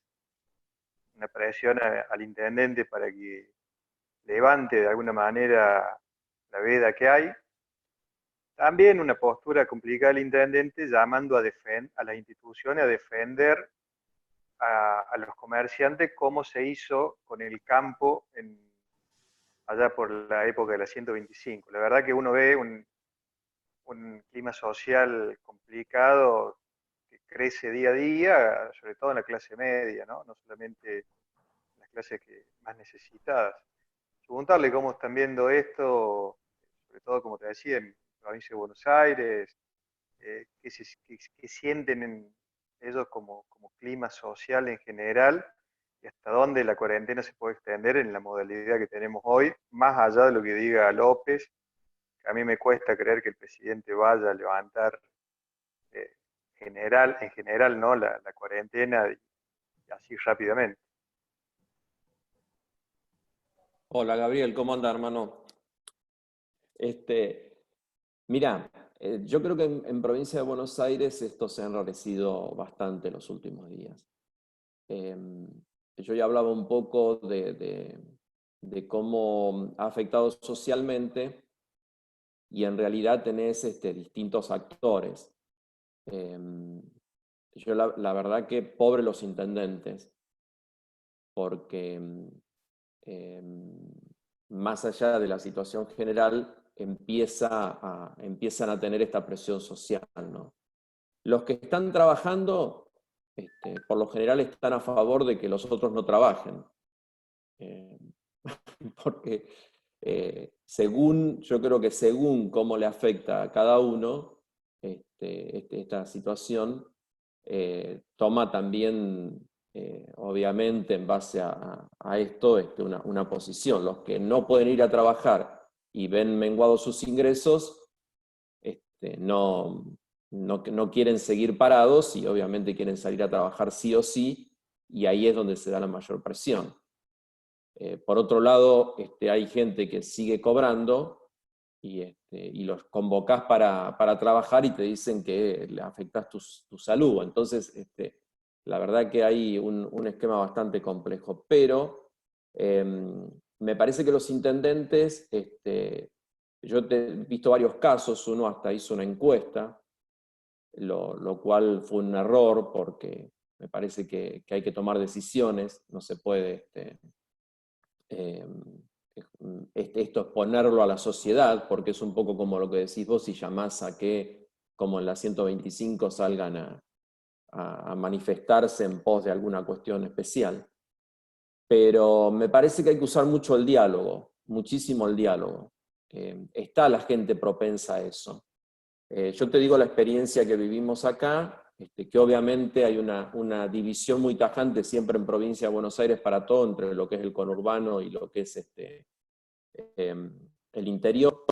una presión al intendente para que levante de alguna manera la veda que hay. También una postura complicada del intendente llamando a las instituciones a defender a los comerciantes como se hizo con el campo allá por la época de la 125. La verdad que uno ve un clima social complicado que crece día a día, sobre todo en la clase media, ¿no? No solamente en las clases más necesitadas. Preguntarle cómo están viendo esto, sobre todo, como te decía, en la provincia de Buenos Aires, qué sienten ellos como clima social en general, y hasta dónde la cuarentena se puede extender en la modalidad que tenemos hoy, más allá de lo que diga López. A mí me cuesta creer que el presidente vaya a levantar en general, ¿no? la cuarentena y así rápidamente. Hola Gabriel, ¿cómo anda, hermano? Mira, yo creo que en provincia de Buenos Aires esto se ha enrarecido bastante en los últimos días. Yo ya hablaba un poco de cómo ha afectado socialmente, y en realidad tenés distintos actores. Yo la verdad que pobre los intendentes, porque más allá de la situación general, empiezan a tener esta presión social, ¿no? Los que están trabajando, por lo general están a favor de que los otros no trabajen. Porque yo creo que según cómo le afecta a cada uno esta situación, toma también, obviamente, en base a esto, una posición. Los que no pueden ir a trabajar y ven menguados sus ingresos, no quieren seguir parados y obviamente quieren salir a trabajar sí o sí, y ahí es donde se da la mayor presión. Por otro lado, hay gente que sigue cobrando y los convocás para trabajar y te dicen que le afectas tu salud. Entonces, la verdad que hay un esquema bastante complejo. Pero me parece que los intendentes, yo he visto varios casos, uno hasta hizo una encuesta, lo cual fue un error porque me parece que hay que tomar decisiones, no se puede esto exponerlo a la sociedad, porque es un poco como lo que decís vos, si llamás a que, como en la 125, salgan a manifestarse en pos de alguna cuestión especial. Pero me parece que hay que usar mucho el diálogo, muchísimo el diálogo. Está la gente propensa a eso. Yo te digo la experiencia que vivimos acá, que obviamente hay una división muy tajante siempre en provincia de Buenos Aires para todo, entre lo que es el conurbano y lo que es el interior.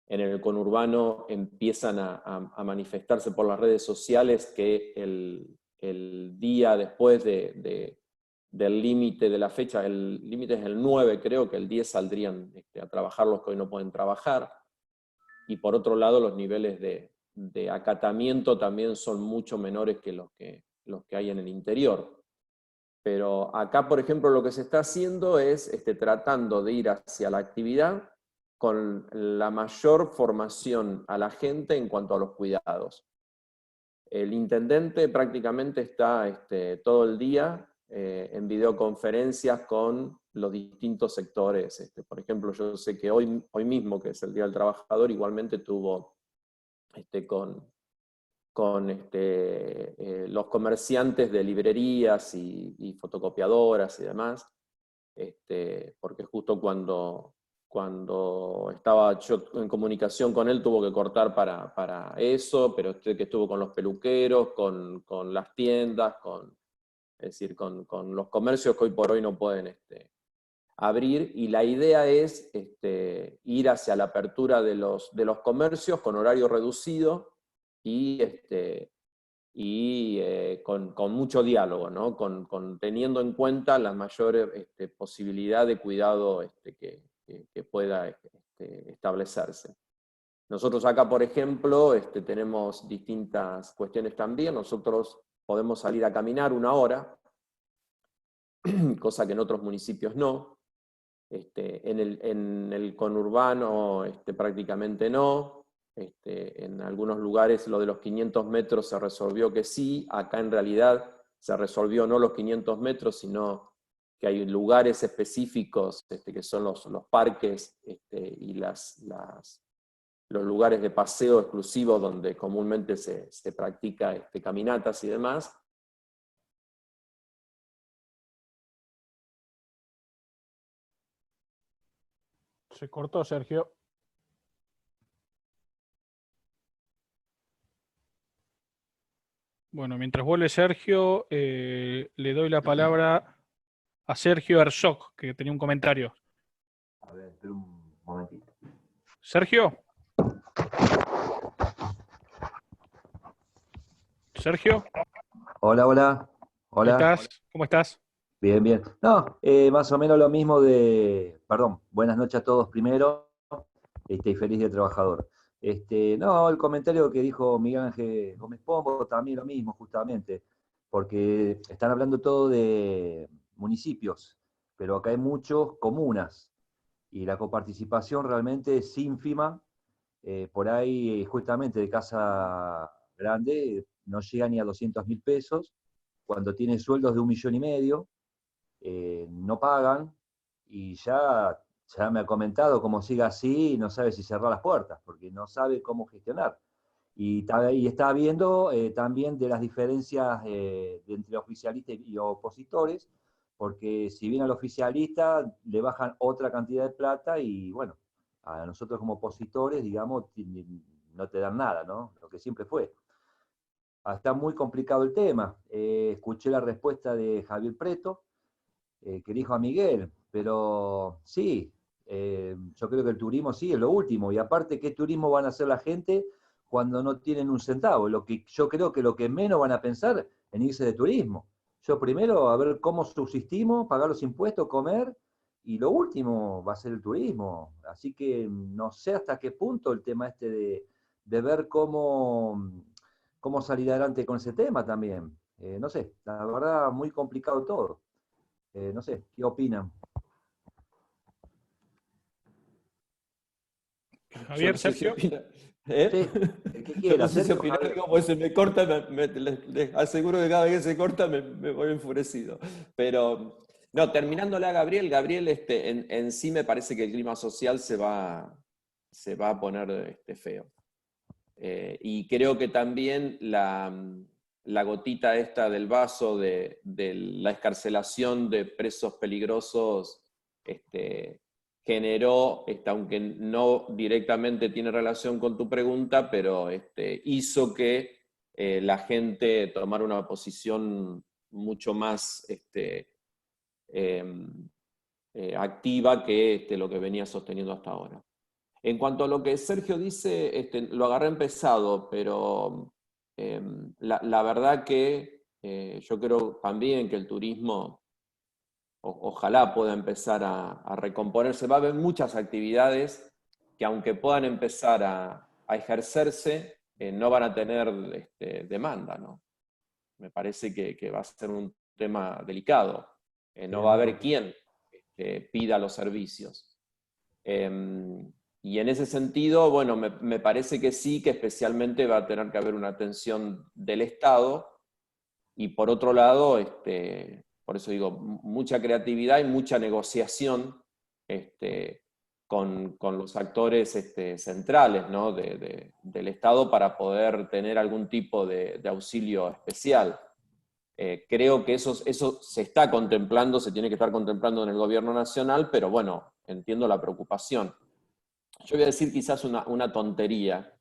En el conurbano empiezan a manifestarse por las redes sociales que el día después del límite de la fecha, el límite es el 9, creo que el 10 saldrían a trabajar los que hoy no pueden trabajar. Y por otro lado, los niveles de de acatamiento también son mucho menores que los que hay en el interior. Pero acá, por ejemplo, lo que se está haciendo es tratando de ir hacia la actividad con la mayor formación a la gente en cuanto a los cuidados. El intendente prácticamente está todo el día en videoconferencias con los distintos sectores. Por ejemplo, yo sé que hoy mismo, que es el Día del Trabajador, igualmente tuvo con los comerciantes de librerías y fotocopiadoras y demás, porque justo cuando estaba yo en comunicación con él tuvo que cortar para eso, pero que estuvo con los peluqueros, con las tiendas, es decir, con los comercios que hoy por hoy no pueden abrir, y la idea es ir hacia la apertura de los comercios con horario reducido y con mucho diálogo, ¿no? Teniendo en cuenta la mayor posibilidad de cuidado que pueda establecerse. Nosotros acá, por ejemplo, tenemos distintas cuestiones también. Nosotros podemos salir a caminar 1 hora, cosa que en otros municipios no. En el conurbano prácticamente no. En algunos lugares lo de los 500 metros se resolvió que sí. Acá en realidad se resolvió no los 500 metros, sino que hay lugares específicos que son los parques y los lugares de paseo exclusivos donde comúnmente se practica caminatas y demás. Se cortó, Sergio. Bueno, mientras vuelve Sergio, le doy la palabra a Sergio Herzog, que tenía un comentario. A ver, espera un momentito. Sergio. Sergio. Hola, hola. Hola. ¿Cómo estás? Bien, bien. No, más o menos lo mismo perdón, buenas noches a todos primero, y feliz día del trabajador. No, el comentario que dijo Miguel Ángel Gómez Pombo, también lo mismo, justamente, porque están hablando todo de municipios, pero acá hay muchos comunas, y la coparticipación realmente es ínfima. Por ahí, justamente de casa grande, no llega ni a 200.000 pesos, cuando tienen sueldos de 1,5 millones, no pagan, y ya me ha comentado, como siga así, no sabe si cerrar las puertas, porque no sabe cómo gestionar. Y está viendo también de las diferencias entre oficialistas y opositores, porque si bien al oficialista le bajan otra cantidad de plata, y bueno, a nosotros como opositores, digamos, no te dan nada, ¿no? Lo que siempre fue. Está muy complicado el tema. Escuché la respuesta de Javier Preto, que dijo a Miguel, pero sí, yo creo que el turismo sí es lo último, y aparte, ¿qué turismo van a hacer la gente cuando no tienen un centavo? Yo creo que lo que menos van a pensar en irse de turismo. Yo primero, a ver cómo subsistimos, pagar los impuestos, comer, y lo último va a ser el turismo. Así que no sé hasta qué punto el tema de ver cómo salir adelante con ese tema también. No sé, la verdad, muy complicado todo. No sé, ¿qué opinan? Javier, Sergio. Sí, el que quiera. No sé si opinar algo, porque se me corta, les aseguro que cada vez que se corta me voy enfurecido. Pero, no, terminándola a Gabriel, en sí me parece que el clima social se va a poner feo. Y creo que también la gotita esta del vaso de la excarcelación de presos peligrosos generó, aunque no directamente tiene relación con tu pregunta, pero hizo que la gente tomara una posición mucho más activa que lo que venía sosteniendo hasta ahora. En cuanto a lo que Sergio dice, lo agarré empezado, pero la verdad que yo creo también que el turismo ojalá pueda empezar a recomponerse. Va a haber muchas actividades que, aunque puedan empezar a ejercerse, no van a tener demanda, ¿no? Me parece que va a ser un tema delicado. No va a haber quien pida los servicios. Y en ese sentido, bueno, me parece que sí, que especialmente va a tener que haber una atención del Estado, y por otro lado, por eso digo, mucha creatividad y mucha negociación con los actores centrales, ¿no? del Estado, para poder tener algún tipo de auxilio especial. Creo que eso se está contemplando, se tiene que estar contemplando en el gobierno nacional, pero bueno, entiendo la preocupación. Yo voy a decir quizás una tontería,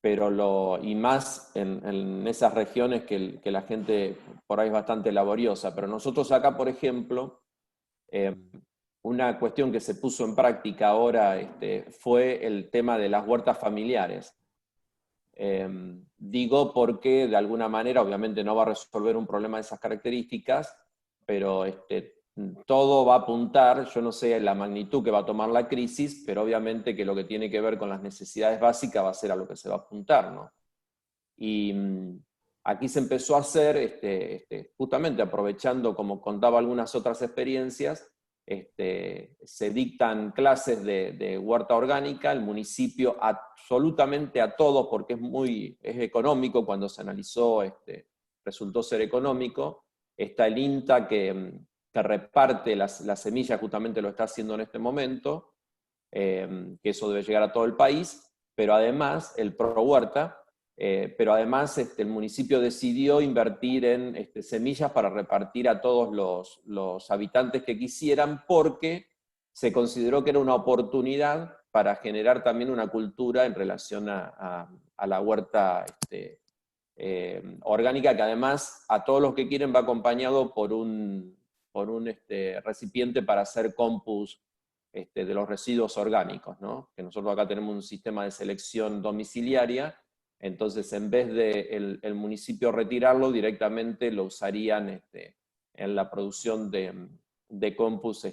y más en esas regiones que la gente por ahí es bastante laboriosa. Pero nosotros acá, por ejemplo, una cuestión que se puso en práctica ahora fue el tema de las huertas familiares. Digo porque de alguna manera, obviamente no va a resolver un problema de esas características, pero todo va a apuntar, yo no sé la magnitud que va a tomar la crisis, pero obviamente que lo que tiene que ver con las necesidades básicas va a ser a lo que se va a apuntar, ¿no? Y aquí se empezó a hacer, justamente aprovechando, como contaba algunas otras experiencias, se dictan clases de huerta orgánica, el municipio absolutamente a todos, porque es económico, cuando se analizó resultó ser económico. Está el INTA que reparte las semillas, justamente lo está haciendo en este momento, que eso debe llegar a todo el país, pero además el ProHuerta, pero además el municipio decidió invertir en semillas para repartir a todos los habitantes que quisieran, porque se consideró que era una oportunidad para generar también una cultura en relación a la huerta orgánica, que además a todos los que quieren va acompañado por un recipiente para hacer compost de los residuos orgánicos, ¿no? Que nosotros acá tenemos un sistema de selección domiciliaria. Entonces, en vez de el municipio retirarlo, directamente lo usarían en la producción de compost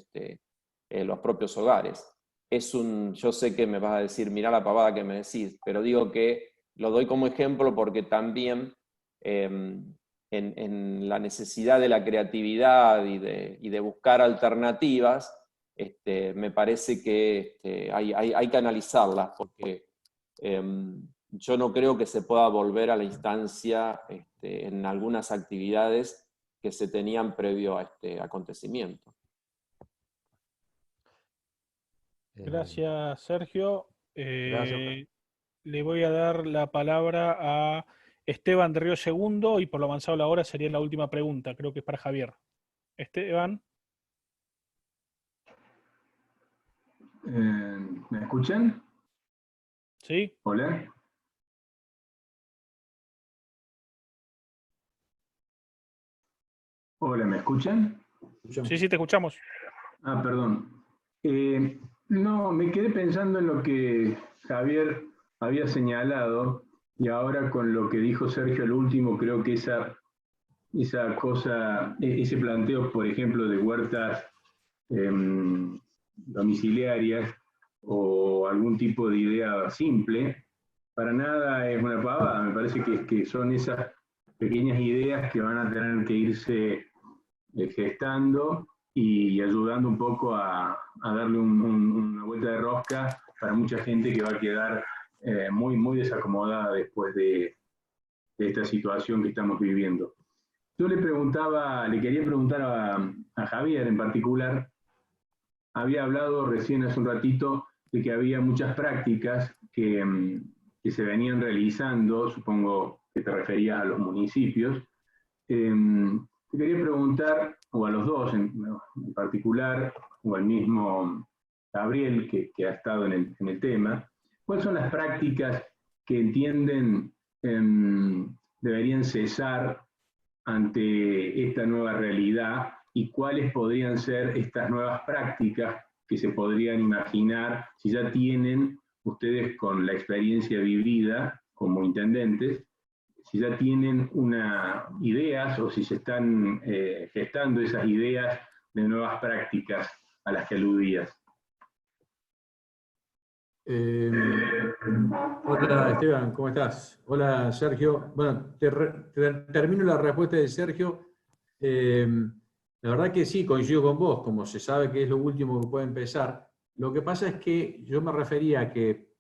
los propios hogares. Yo sé que me vas a decir, mirá la pavada que me decís, pero digo que lo doy como ejemplo porque también en la necesidad de la creatividad y de buscar alternativas, me parece que hay que analizarlas, porque yo no creo que se pueda volver a la instancia en algunas actividades que se tenían previo a este acontecimiento. Gracias, Sergio. Gracias. Le voy a dar la palabra a Esteban de Río Segundo, y por lo avanzado la hora sería la última pregunta, creo que es para Javier. Esteban. ¿Me escuchan? ¿Sí? Hola. Hola, ¿me escuchan? Sí, te escuchamos. Ah, perdón. No, me quedé pensando en lo que Javier había señalado, y ahora con lo que dijo Sergio al último, creo que esa cosa, ese planteo, por ejemplo, de huertas domiciliarias o algún tipo de idea simple, para nada es una pavada. Me parece que son esas pequeñas ideas que van a tener que irse gestando y ayudando un poco a darle una vuelta de rosca para mucha gente que va a quedar muy, muy desacomodada después de esta situación que estamos viviendo. Yo le quería preguntar a Javier en particular. Había hablado recién hace un ratito de que había muchas prácticas que se venían realizando, supongo que te referías a los municipios. Te quería preguntar, o a los dos en particular, o al mismo Gabriel, que ha estado en el tema, ¿cuáles son las prácticas que entienden deberían cesar ante esta nueva realidad, y cuáles podrían ser estas nuevas prácticas que se podrían imaginar si ya tienen ustedes, con la experiencia vivida como intendentes, si ya tienen ideas o si se están gestando esas ideas de nuevas prácticas a las que aludías? Hola Esteban, ¿cómo estás? Hola Sergio. Bueno, termino la respuesta de Sergio. La verdad que sí, coincido con vos, como se sabe que es lo último que puede empezar. Lo que pasa es que yo me refería a que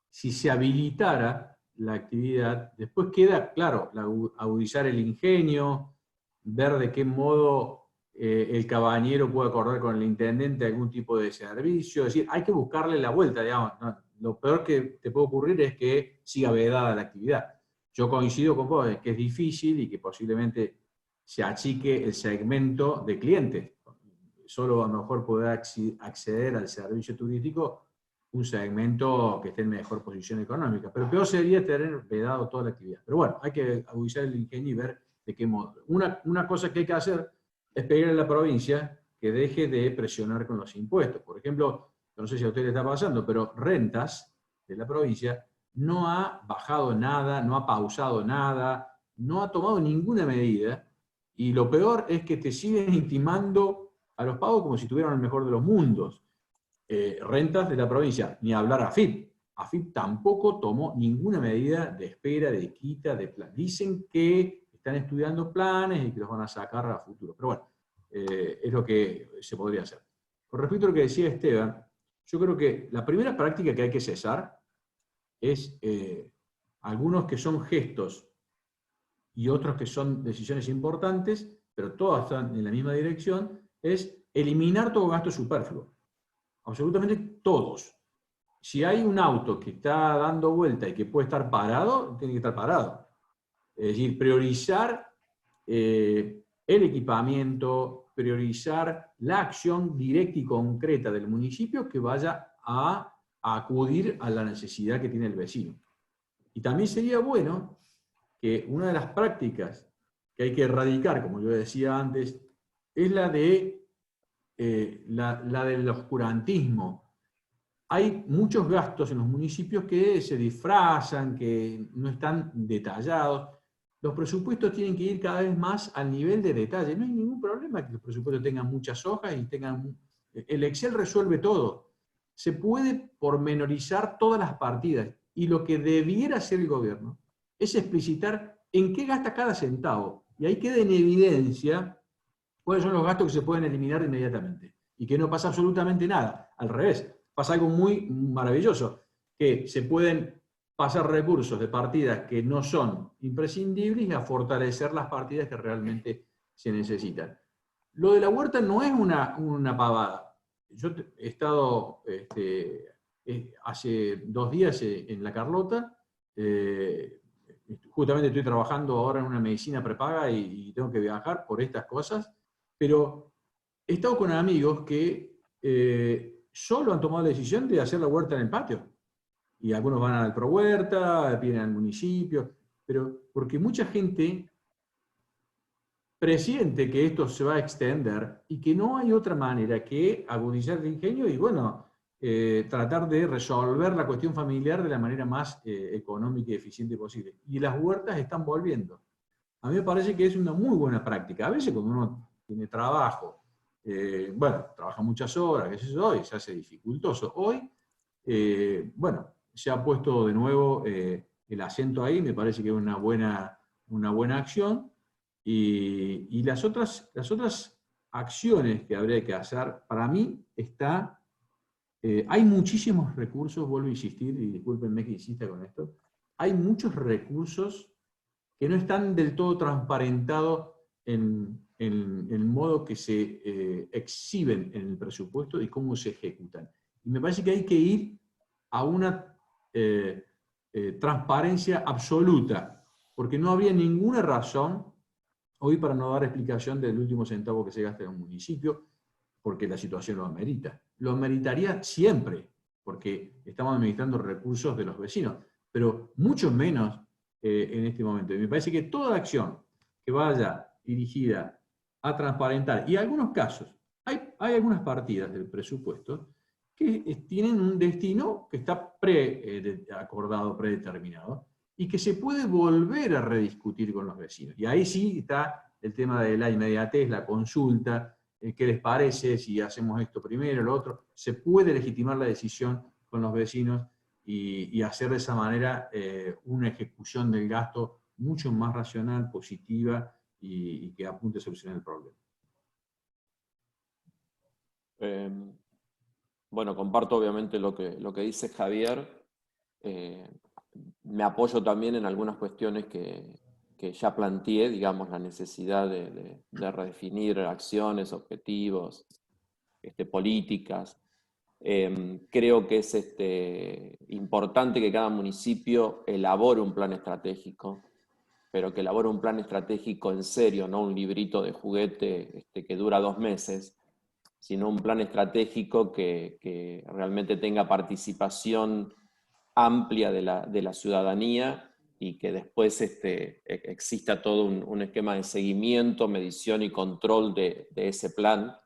si se habilitara la actividad, después queda, claro, agudizar el ingenio, ver de qué modo el caballero puede acordar con el intendente algún tipo de servicio, es decir, hay que buscarle la vuelta, digamos. ¿No? Lo peor que te puede ocurrir es que siga vedada la actividad. Yo coincido con vos, es que es difícil y que posiblemente se achique el segmento de clientes. Solo a lo mejor poder acceder al servicio turístico un segmento que esté en mejor posición económica. Pero peor sería tener vedado toda la actividad. Pero bueno, hay que agudizar el ingenio y ver de qué modo. Una cosa que hay que hacer es pedirle a la provincia que deje de presionar con los impuestos. Por ejemplo, no sé si a usted le está pasando, pero Rentas de la provincia no ha bajado nada, no ha pausado nada, no ha tomado ninguna medida, y lo peor es que te siguen intimando a los pagos como si tuvieran el mejor de los mundos. Rentas de la provincia, ni hablar AFIP. AFIP tampoco tomó ninguna medida de espera, de quita, de plan. Dicen que están estudiando planes y que los van a sacar a futuro. Pero bueno, es lo que se podría hacer. Con respecto a lo que decía Esteban, yo creo que la primera práctica que hay que cesar es algunos que son gestos y otros que son decisiones importantes, pero todas están en la misma dirección, es eliminar todo gasto superfluo. Absolutamente todos. Si hay un auto que está dando vuelta y que puede estar parado, tiene que estar parado. Es decir, priorizar el equipamiento, priorizar la acción directa y concreta del municipio que vaya a acudir a la necesidad que tiene el vecino. Y también sería bueno que una de las prácticas que hay que erradicar, como yo decía antes, es la del oscurantismo. Hay muchos gastos en los municipios que se disfrazan, que no están detallados. Los presupuestos tienen que ir cada vez más al nivel de detalle. No hay ningún problema que los presupuestos tengan muchas hojas y tengan... El Excel resuelve todo. Se puede pormenorizar todas las partidas. Y lo que debiera hacer el gobierno es explicitar en qué gasta cada centavo. Y ahí queda en evidencia cuáles son los gastos que se pueden eliminar inmediatamente. Y que no pasa absolutamente nada. Al revés, pasa algo muy maravilloso, que se pueden pasar recursos de partidas que no son imprescindibles y a fortalecer las partidas que realmente se necesitan. Lo de la huerta no es una pavada. Yo he estado hace 2 días en La Carlota, justamente estoy trabajando ahora en una medicina prepaga y tengo que viajar por estas cosas, pero he estado con amigos que solo han tomado la decisión de hacer la huerta en el patio. Y algunos van al ProHuerta, vienen al municipio, pero porque mucha gente presiente que esto se va a extender y que no hay otra manera que agudizar el ingenio y, bueno, tratar de resolver la cuestión familiar de la manera más económica y eficiente posible. Y las huertas están volviendo. A mí me parece que es una muy buena práctica. A veces cuando uno tiene trabajo, bueno, trabaja muchas horas, qué sé yo, y se hace dificultoso. Hoy, bueno, se ha puesto de nuevo el acento ahí, me parece que es una buena acción. Y las otras acciones que habría que hacer, para mí hay muchísimos recursos, vuelvo a insistir, y discúlpenme que insista con esto, hay muchos recursos que no están del todo transparentados en el modo que se exhiben en el presupuesto y cómo se ejecutan. Y me parece que hay que ir a una transparencia absoluta, porque no habría ninguna razón hoy para no dar explicación del último centavo que se gasta en un municipio, porque la situación lo amerita. Lo ameritaría siempre, porque estamos administrando recursos de los vecinos, pero mucho menos en este momento. Y me parece que toda acción que vaya dirigida a transparentar, y en algunos casos, hay algunas partidas del presupuesto que tienen un destino que está acordado, predeterminado, y que se puede volver a rediscutir con los vecinos. Y ahí sí está el tema de la inmediatez, la consulta, qué les parece, si hacemos esto primero, lo otro. Se puede legitimar la decisión con los vecinos y hacer de esa manera una ejecución del gasto mucho más racional, positiva y que apunte a solucionar el problema. Bueno, comparto obviamente lo que dice Javier. Me apoyo también en algunas cuestiones que ya planteé, digamos, la necesidad de redefinir acciones, objetivos, políticas. Creo que es importante que cada municipio elabore un plan estratégico, pero que elabore un plan estratégico en serio, no un librito de juguete que dura 2 meses, sino un plan estratégico que realmente tenga participación amplia de la ciudadanía y que después exista todo un esquema de seguimiento, medición y control de ese plan,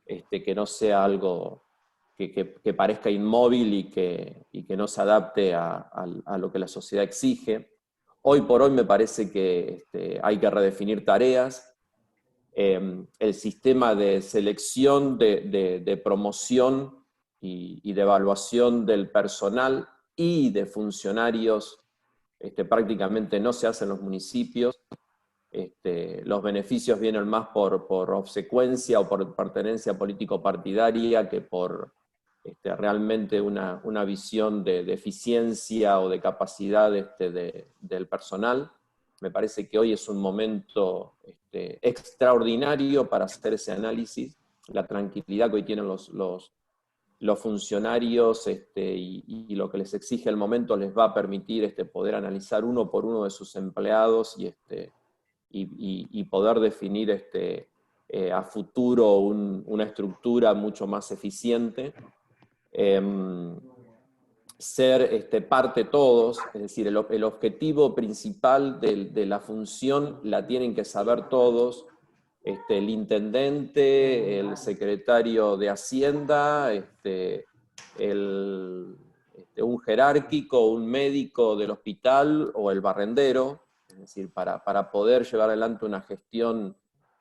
que no sea algo que parezca inmóvil y que no se adapte a lo que la sociedad exige. Hoy por hoy me parece que hay que redefinir tareas. El sistema de selección, de promoción y de evaluación del personal y de funcionarios prácticamente no se hace en los municipios. Los beneficios vienen más por obsecuencia o por pertenencia político-partidaria que por realmente una visión de eficiencia o de capacidad del personal. Me parece que hoy es un momento extraordinario para hacer ese análisis. La tranquilidad que hoy tienen los funcionarios y lo que les exige el momento les va a permitir poder analizar uno por uno de sus empleados y poder definir a futuro una estructura mucho más eficiente. Ser parte todos, es decir, el objetivo principal de la función la tienen que saber todos, el intendente, el secretario de Hacienda, un jerárquico, un médico del hospital o el barrendero, es decir, para poder llevar adelante una gestión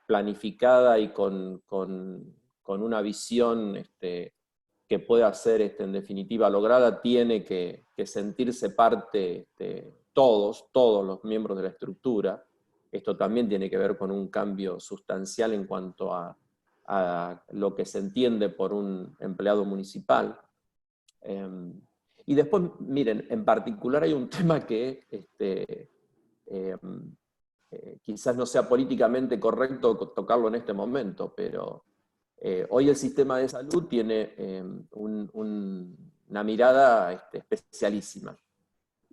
planificada y con una visión que pueda ser en definitiva lograda, tiene que sentirse parte todos los miembros de la estructura. Esto también tiene que ver con un cambio sustancial en cuanto a lo que se entiende por un empleado municipal. Y después, miren, en particular hay un tema que quizás no sea políticamente correcto tocarlo en este momento, pero hoy el sistema de salud tiene una mirada especialísima.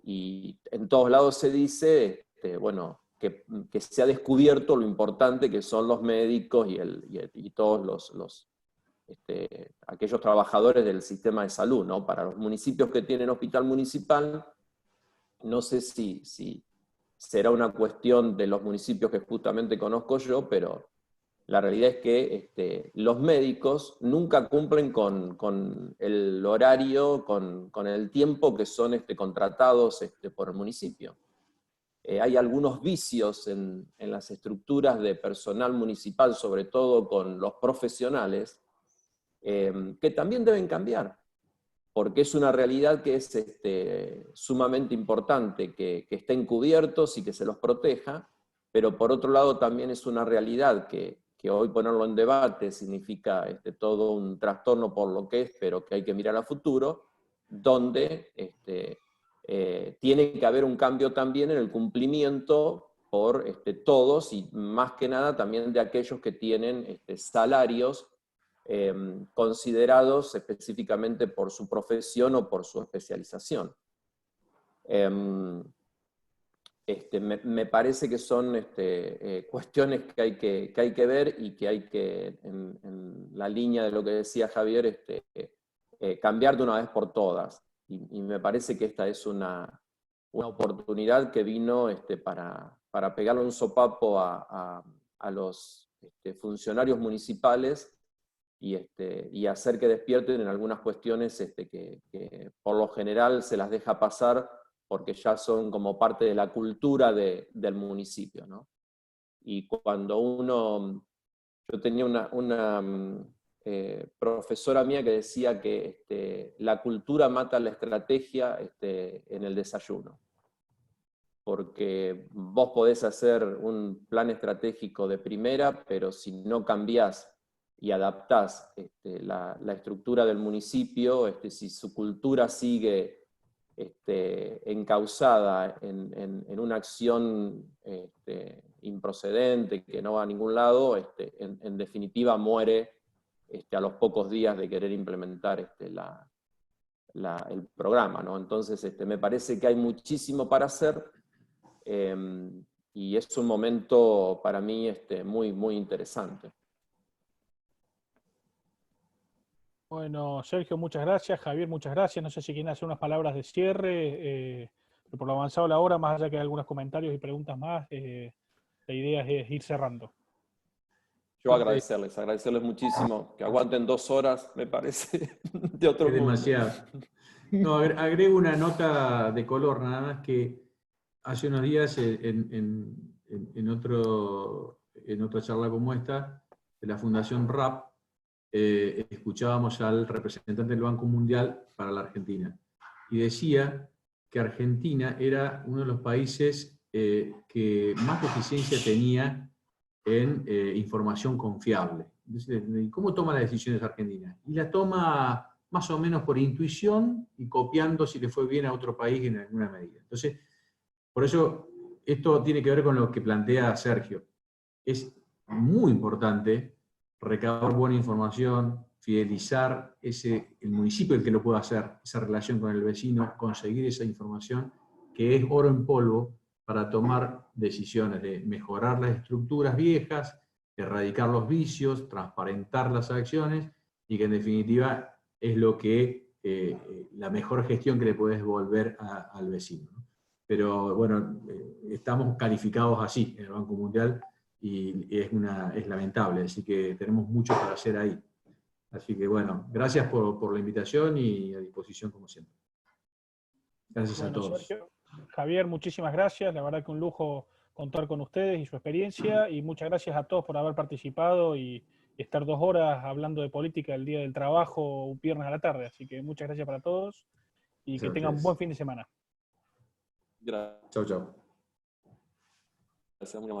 Y en todos lados se dice, bueno, que se ha descubierto lo importante que son los médicos y todos aquellos trabajadores del sistema de salud, ¿no? Para los municipios que tienen hospital municipal, no sé si será una cuestión de los municipios que justamente conozco yo, pero la realidad es que los médicos nunca cumplen con el horario, con el tiempo que son contratados por el municipio. Hay algunos vicios en las estructuras de personal municipal, sobre todo con los profesionales, que también deben cambiar, porque es una realidad que es sumamente importante, que estén cubiertos y que se los proteja, pero por otro lado también es una realidad que hoy ponerlo en debate significa todo un trastorno por lo que es, pero que hay que mirar a futuro, donde tiene que haber un cambio también en el cumplimiento por todos y más que nada también de aquellos que tienen salarios considerados específicamente por su profesión o por su especialización. Me parece que son cuestiones que hay que ver y que hay que, en la línea de lo que decía Javier, cambiar de una vez por todas. Y me parece que esta es una oportunidad que vino para pegarle un sopapo a los funcionarios municipales y hacer que despierten en algunas cuestiones que por lo general se las deja pasar porque ya son como parte de la cultura del municipio, ¿no? Y cuando yo tenía una profesora mía que decía que la cultura mata la estrategia en el desayuno. Porque vos podés hacer un plan estratégico de primera, pero si no cambiás y adaptás la estructura del municipio, si su cultura sigue encauzada en una acción improcedente, que no va a ningún lado, en definitiva muere a los pocos días de querer implementar el programa, ¿no? Entonces me parece que hay muchísimo para hacer, y es un momento para mí muy, muy interesante. Bueno, Sergio, muchas gracias. Javier, muchas gracias. No sé si quieren hacer unas palabras de cierre, pero por lo avanzado de la hora, más allá que hay algunos comentarios y preguntas más, la idea es ir cerrando. Yo agradecerles muchísimo, que aguanten 2 horas, me parece, de otro mundo. Demasiado. No, agrego una nota de color, nada más, que hace unos días en otra charla como esta, de la Fundación RAP, escuchábamos al representante del Banco Mundial para la Argentina, y decía que Argentina era uno de los países que más deficiencia tenía en información confiable. Entonces, ¿cómo toma las decisiones Argentina? Y la toma más o menos por intuición y copiando si le fue bien a otro país en alguna medida. Entonces, por eso esto tiene que ver con lo que plantea Sergio. Es muy importante recabar buena información, fidelizar el municipio el que lo pueda hacer, esa relación con el vecino, conseguir esa información que es oro en polvo para tomar decisiones de mejorar las estructuras viejas, erradicar los vicios, transparentar las acciones, y que en definitiva es lo que la mejor gestión que le puedes devolver al vecino, ¿no? Pero bueno, estamos calificados así en el Banco Mundial, y es lamentable, así que tenemos mucho para hacer ahí. Así que bueno, gracias por la invitación y a disposición como siempre. Gracias a todos. Sergio, Javier, muchísimas gracias, la verdad que un lujo contar con ustedes y su experiencia, y muchas gracias a todos por haber participado y estar 2 horas hablando de política el día del trabajo, un viernes a la tarde, así que muchas gracias para todos y que tengan un buen fin de semana. Gracias. Chau, chau. Gracias, muy amable.